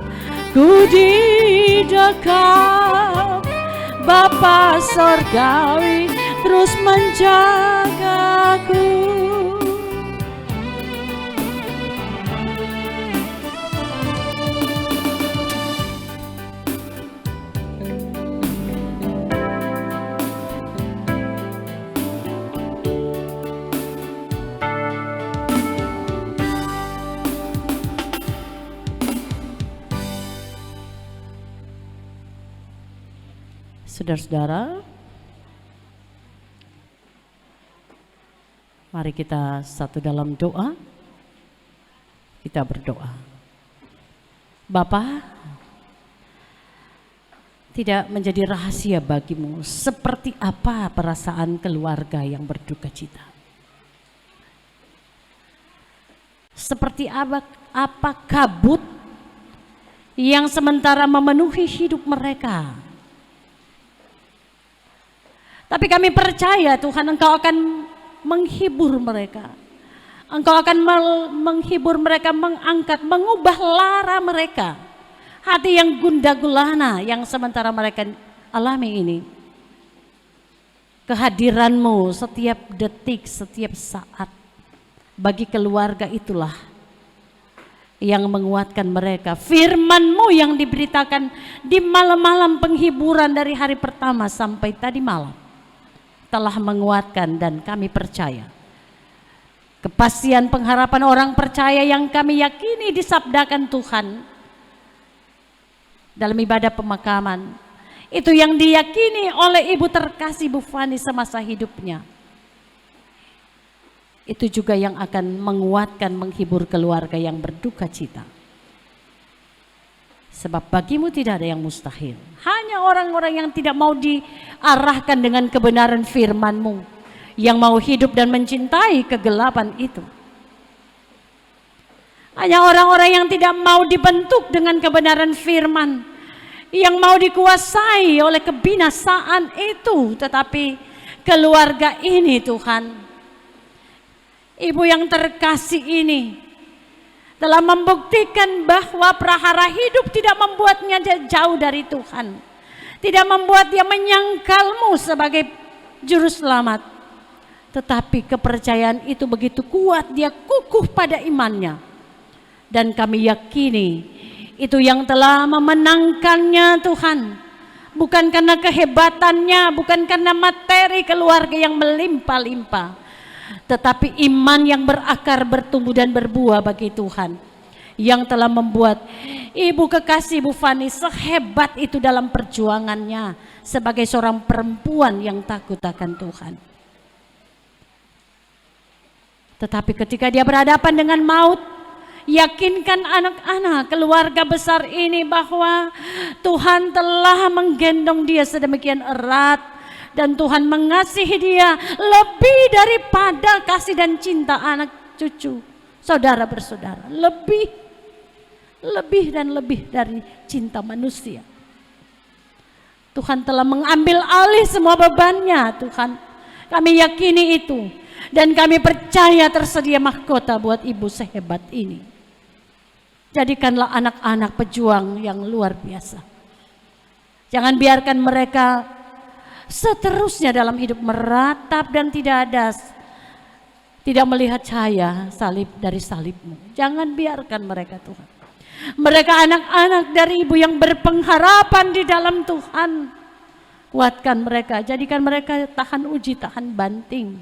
ku di dekat. Bapa Sorgawi terus menjagaku. Saudara-saudara, mari kita satu dalam doa. Kita berdoa. Bapa, tidak menjadi rahasia bagimu seperti apa perasaan keluarga yang berduka cita. Seperti apa kabut yang sementara memenuhi hidup mereka. Tapi kami percaya Tuhan, Engkau akan menghibur mereka. Engkau akan menghibur mereka, mengangkat, mengubah lara mereka. Hati yang gundah gulana yang sementara mereka alami ini. Kehadiran-Mu setiap detik, setiap saat bagi keluarga itulah yang menguatkan mereka. Firman-Mu yang diberitakan di malam-malam penghiburan dari hari pertama sampai tadi malam telah menguatkan, dan kami percaya kepastian pengharapan orang percaya yang kami yakini disabdakan Tuhan dalam ibadah pemakaman itu yang diyakini oleh ibu terkasih Bu Fani semasa hidupnya. itu juga yang akan menguatkan, menghibur keluarga yang berduka cita. Sebab bagimu tidak ada yang mustahil. Hanya orang-orang yang tidak mau diarahkan dengan kebenaran firman-Mu, yang mau hidup dan mencintai kegelapan itu. Hanya orang-orang yang tidak mau dibentuk dengan kebenaran firman, yang mau dikuasai oleh kebinasaan itu. Tetapi keluarga ini Tuhan, ibu yang terkasih ini telah membuktikan bahwa prahara hidup tidak membuatnya jauh dari Tuhan, tidak membuat dia menyangkalmu sebagai juru selamat, tetapi kepercayaan itu begitu kuat, dia kukuh pada imannya. Dan kami yakini itu yang telah memenangkannya Tuhan, bukan karena kehebatannya, bukan karena materi keluarga yang melimpah-limpah, tetapi iman yang berakar, bertumbuh dan berbuah bagi Tuhan, yang telah membuat ibu kekasih Bu Fani sehebat itu dalam perjuangannya sebagai seorang perempuan yang takut akan Tuhan. Tetapi ketika dia berhadapan dengan maut, yakinkan anak-anak keluarga besar ini bahwa Tuhan telah menggendong dia sedemikian erat, dan Tuhan mengasihi dia lebih daripada kasih dan cinta anak cucu, saudara bersaudara, lebih dan lebih dari cinta manusia. Tuhan telah mengambil alih semua bebannya Tuhan. Kami yakini itu, dan kami percaya tersedia mahkota buat ibu sehebat ini. Jadikanlah anak-anak pejuang yang luar biasa. Jangan biarkan mereka seterusnya dalam hidup meratap dan tidak melihat cahaya salib dari salib-Mu. Jangan biarkan mereka Tuhan. Mereka anak-anak dari ibu yang berpengharapan di dalam Tuhan. Kuatkan mereka, jadikan mereka tahan uji, tahan banting.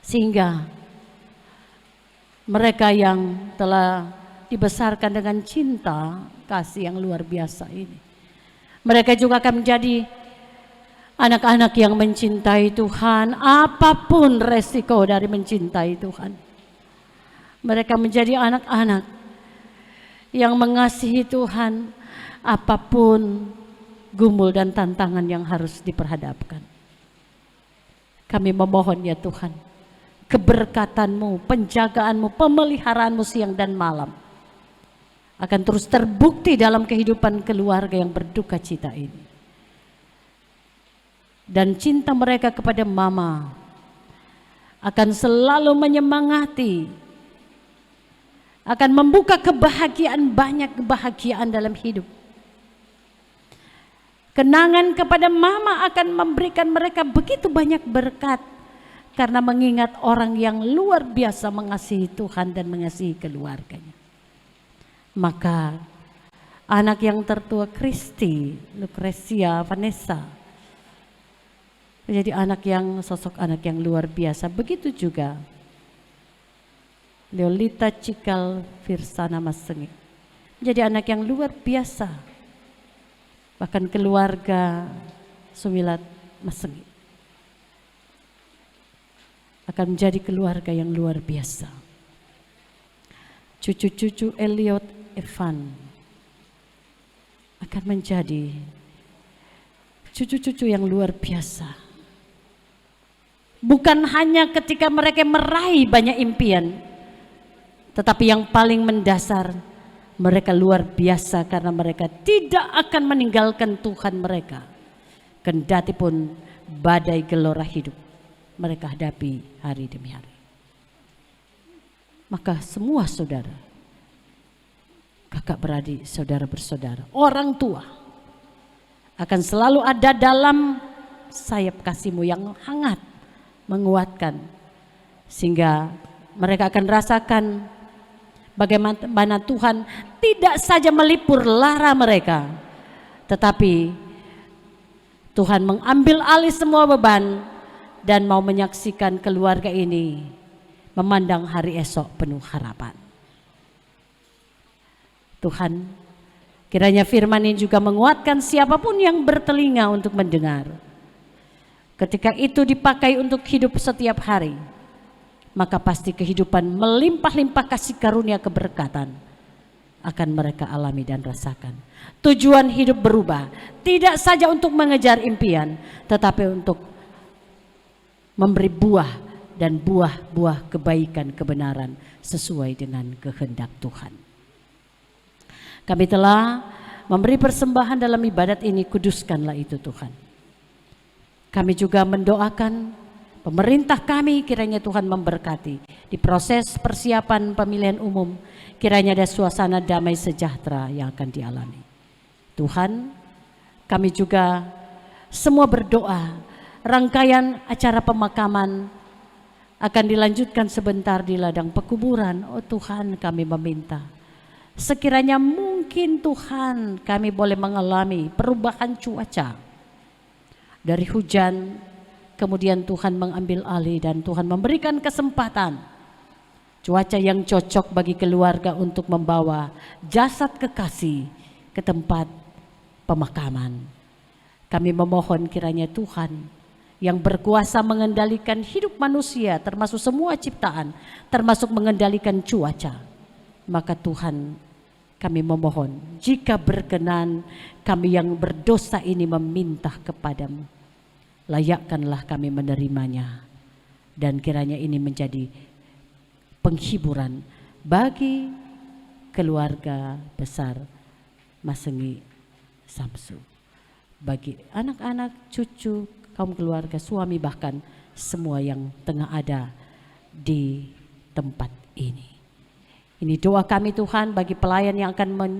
Sehingga mereka yang telah dibesarkan dengan cinta kasih yang luar biasa ini, mereka juga akan menjadi anak-anak yang mencintai Tuhan apapun resiko dari mencintai Tuhan. Mereka menjadi anak-anak yang mengasihi Tuhan apapun gumul dan tantangan yang harus diperhadapkan. Kami memohon ya Tuhan, keberkatan-Mu, penjagaan-Mu, pemeliharaanmu siang dan malam akan terus terbukti dalam kehidupan keluarga yang berduka cita ini. Dan cinta mereka kepada Mama akan selalu menyemangati, akan membuka kebahagiaan, banyak kebahagiaan dalam hidup. Kenangan kepada Mama akan memberikan mereka begitu banyak berkat, karena mengingat orang yang luar biasa mengasihi Tuhan dan mengasihi keluarganya. Maka anak yang tertua Kristi, Lucresia Vanessa, menjadi sosok anak yang luar biasa. Begitu juga Leolita Cikal Firsana Masengit, menjadi anak yang luar biasa. Bahkan keluarga Sumilat Masengit akan menjadi keluarga yang luar biasa. Cucu-cucu Elliot Evan akan menjadi cucu-cucu yang luar biasa. Bukan hanya ketika mereka meraih banyak impian, tetapi yang paling mendasar, mereka luar biasa karena mereka tidak akan meninggalkan Tuhan mereka. Kendati pun badai gelora hidup mereka hadapi hari demi hari. Maka semua saudara, kakak beradik, saudara bersaudara, orang tua akan selalu ada dalam sayap kasih-Mu yang hangat, menguatkan, sehingga mereka akan rasakan bagaimana Tuhan tidak saja melipur lara mereka, tetapi Tuhan mengambil alih semua beban dan mau menyaksikan keluarga ini memandang hari esok penuh harapan. Tuhan, kiranya firman ini juga menguatkan siapapun yang bertelinga untuk mendengar. Ketika itu dipakai untuk hidup setiap hari, maka pasti kehidupan melimpah-limpah kasih karunia keberkatan akan mereka alami dan rasakan. Tujuan hidup berubah, tidak saja untuk mengejar impian, tetapi untuk memberi buah dan buah-buah kebaikan kebenaran sesuai dengan kehendak Tuhan. Kami telah memberi persembahan dalam ibadat ini, kuduskanlah itu Tuhan. Kami juga mendoakan pemerintah kami, kiranya Tuhan memberkati di proses persiapan pemilihan umum, kiranya ada suasana damai sejahtera yang akan dialami. Tuhan, kami juga semua berdoa rangkaian acara pemakaman akan dilanjutkan sebentar di ladang pekuburan. Oh Tuhan, kami meminta sekiranya mungkin Tuhan kami boleh mengalami perubahan cuaca dari hujan, kemudian Tuhan mengambil alih dan Tuhan memberikan kesempatan cuaca yang cocok bagi keluarga untuk membawa jasad kekasih ke tempat pemakaman. Kami memohon kiranya Tuhan yang berkuasa mengendalikan hidup manusia termasuk semua ciptaan, termasuk mengendalikan cuaca, maka Tuhan kami memohon jika berkenan kami yang berdosa ini meminta kepadamu, layakkanlah kami menerimanya, dan kiranya ini menjadi penghiburan bagi keluarga besar Masengi Samsu, bagi anak-anak, cucu, kaum keluarga, suami, bahkan semua yang tengah ada di tempat ini. Ini doa kami Tuhan bagi pelayan yang akan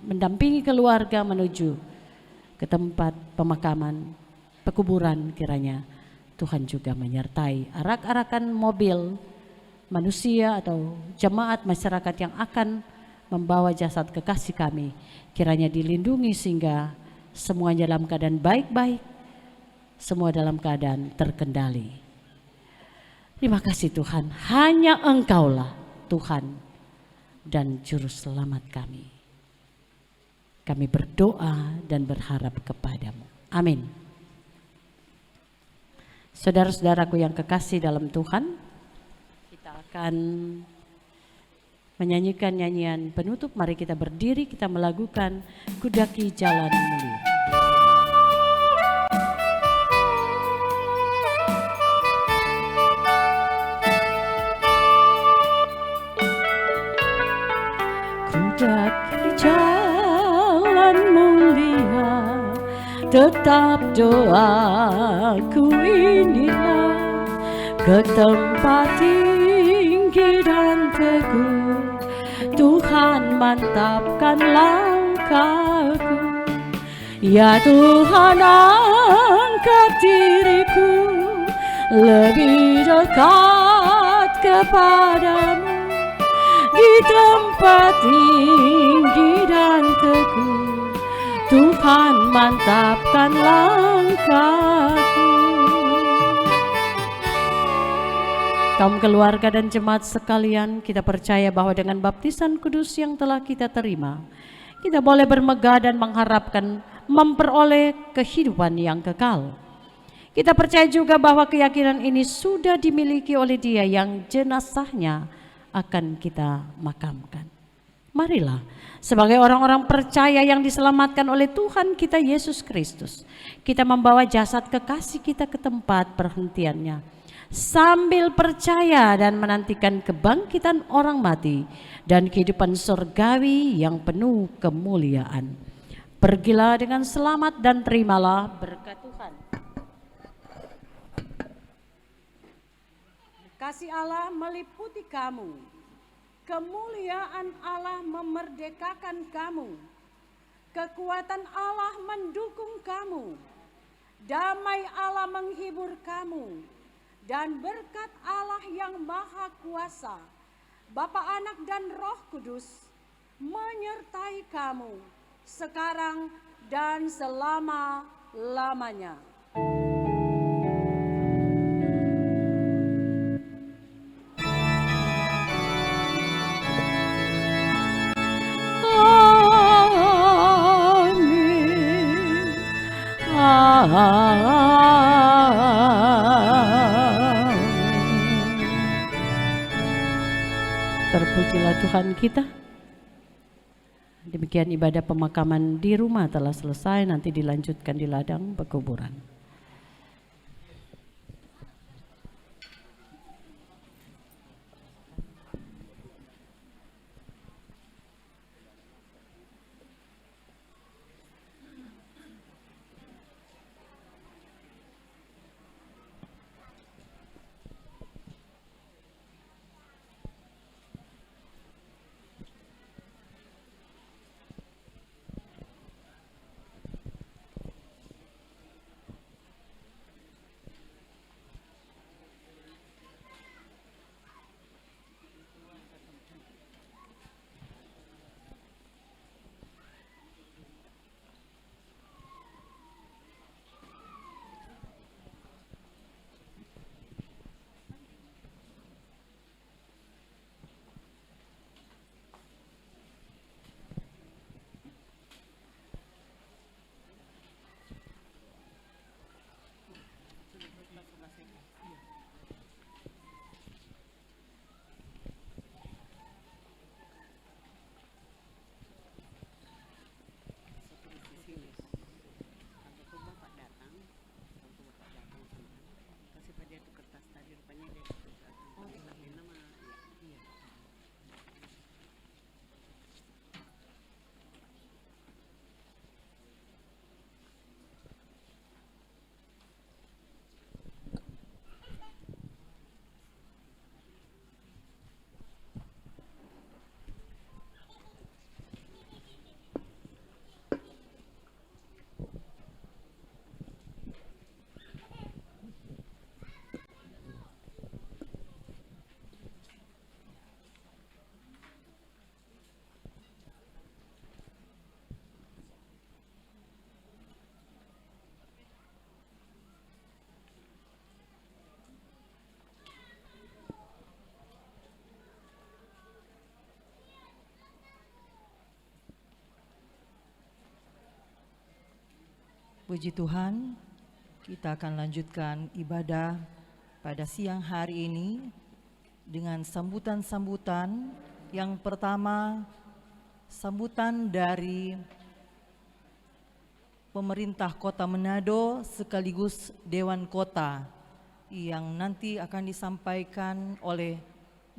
mendampingi keluarga menuju ke tempat pemakaman, pekuburan, kiranya Tuhan juga menyertai arak-arakan mobil manusia atau jemaat masyarakat yang akan membawa jasad kekasih kami, kiranya dilindungi sehingga semuanya dalam keadaan baik-baik, semua dalam keadaan terkendali. Terima kasih Tuhan, hanya Engkaulah Tuhan dan Juru Selamat kami. Kami berdoa dan berharap kepadamu. Amin. Saudara-saudaraku yang kekasih dalam Tuhan, kita akan menyanyikan nyanyian penutup. Mari kita berdiri, kita melakukan Kudaki Jalan Mulia. Kudaki jalan mulia, tetap doaku inilah, ke tempat tinggi dan teguh, Tuhan mantapkan langkahku. Ya Tuhan, angkat diriku lebih dekat kepadamu, di tempat tinggi dan teguh, Tuhan mantapkan langkahku. Kaum keluarga dan jemaat sekalian, kita percaya bahwa dengan baptisan kudus yang telah kita terima, kita boleh bermegah dan mengharapkan memperoleh kehidupan yang kekal. Kita percaya juga bahwa keyakinan ini sudah dimiliki oleh Dia yang jenazahnya akan kita makamkan. Marilah sebagai orang-orang percaya yang diselamatkan oleh Tuhan kita Yesus Kristus, kita membawa jasad kekasih kita ke tempat perhentiannya, sambil percaya dan menantikan kebangkitan orang mati dan kehidupan surgawi yang penuh kemuliaan. Pergilah dengan selamat dan terimalah berkat Tuhan. Kasih Allah meliputi kamu, kemuliaan Allah memerdekakan kamu, kekuatan Allah mendukung kamu, damai Allah menghibur kamu, dan berkat Allah yang Maha Kuasa, Bapa, Anak, dan Roh Kudus menyertai kamu sekarang dan selama-lamanya. Tuhan kita. Demikian ibadah pemakaman di rumah telah selesai, nanti dilanjutkan di ladang pekuburan. Puji Tuhan, kita akan lanjutkan ibadah pada siang hari ini dengan sambutan-sambutan. Yang pertama, sambutan dari pemerintah Kota Manado sekaligus Dewan Kota yang nanti akan disampaikan oleh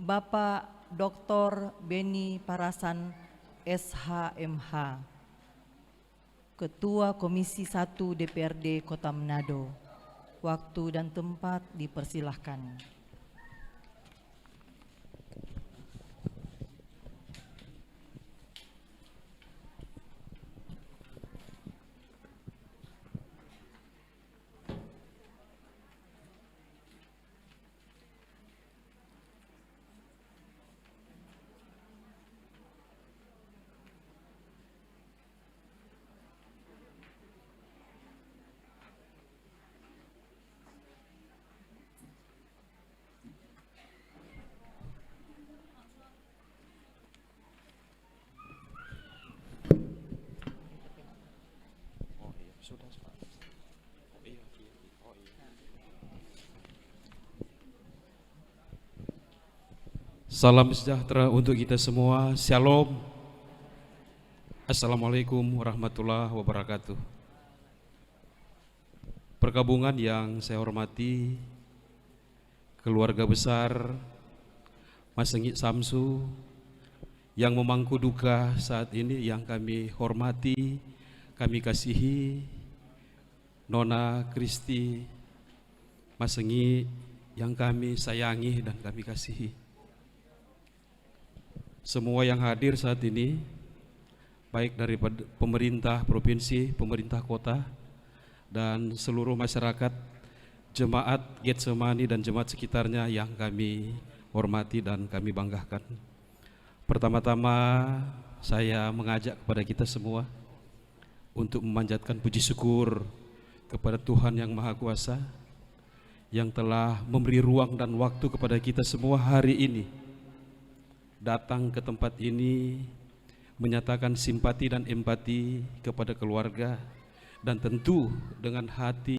Bapak Dr. Beni Parasan SHMH, Ketua Komisi 1 DPRD Kota Manado. Waktu dan tempat dipersilahkan. Salam sejahtera untuk kita semua. Shalom. Assalamualaikum warahmatullahi wabarakatuh. Perkabungan yang saya hormati, keluarga besar Mas Sengit Samsu yang memangku duka saat ini, yang kami hormati, kami kasihi, Nona Kristi Mas Sengit yang kami sayangi dan kami kasihi. Semua yang hadir saat ini, baik dari pemerintah provinsi, pemerintah kota, dan seluruh masyarakat, jemaat Getsemani dan jemaat sekitarnya yang kami hormati dan kami banggakan. Pertama-tama saya mengajak kepada kita semua untuk memanjatkan puji syukur kepada Tuhan yang Maha Kuasa yang telah memberi ruang dan waktu kepada kita semua hari ini datang ke tempat ini, menyatakan simpati dan empati kepada keluarga, dan tentu dengan hati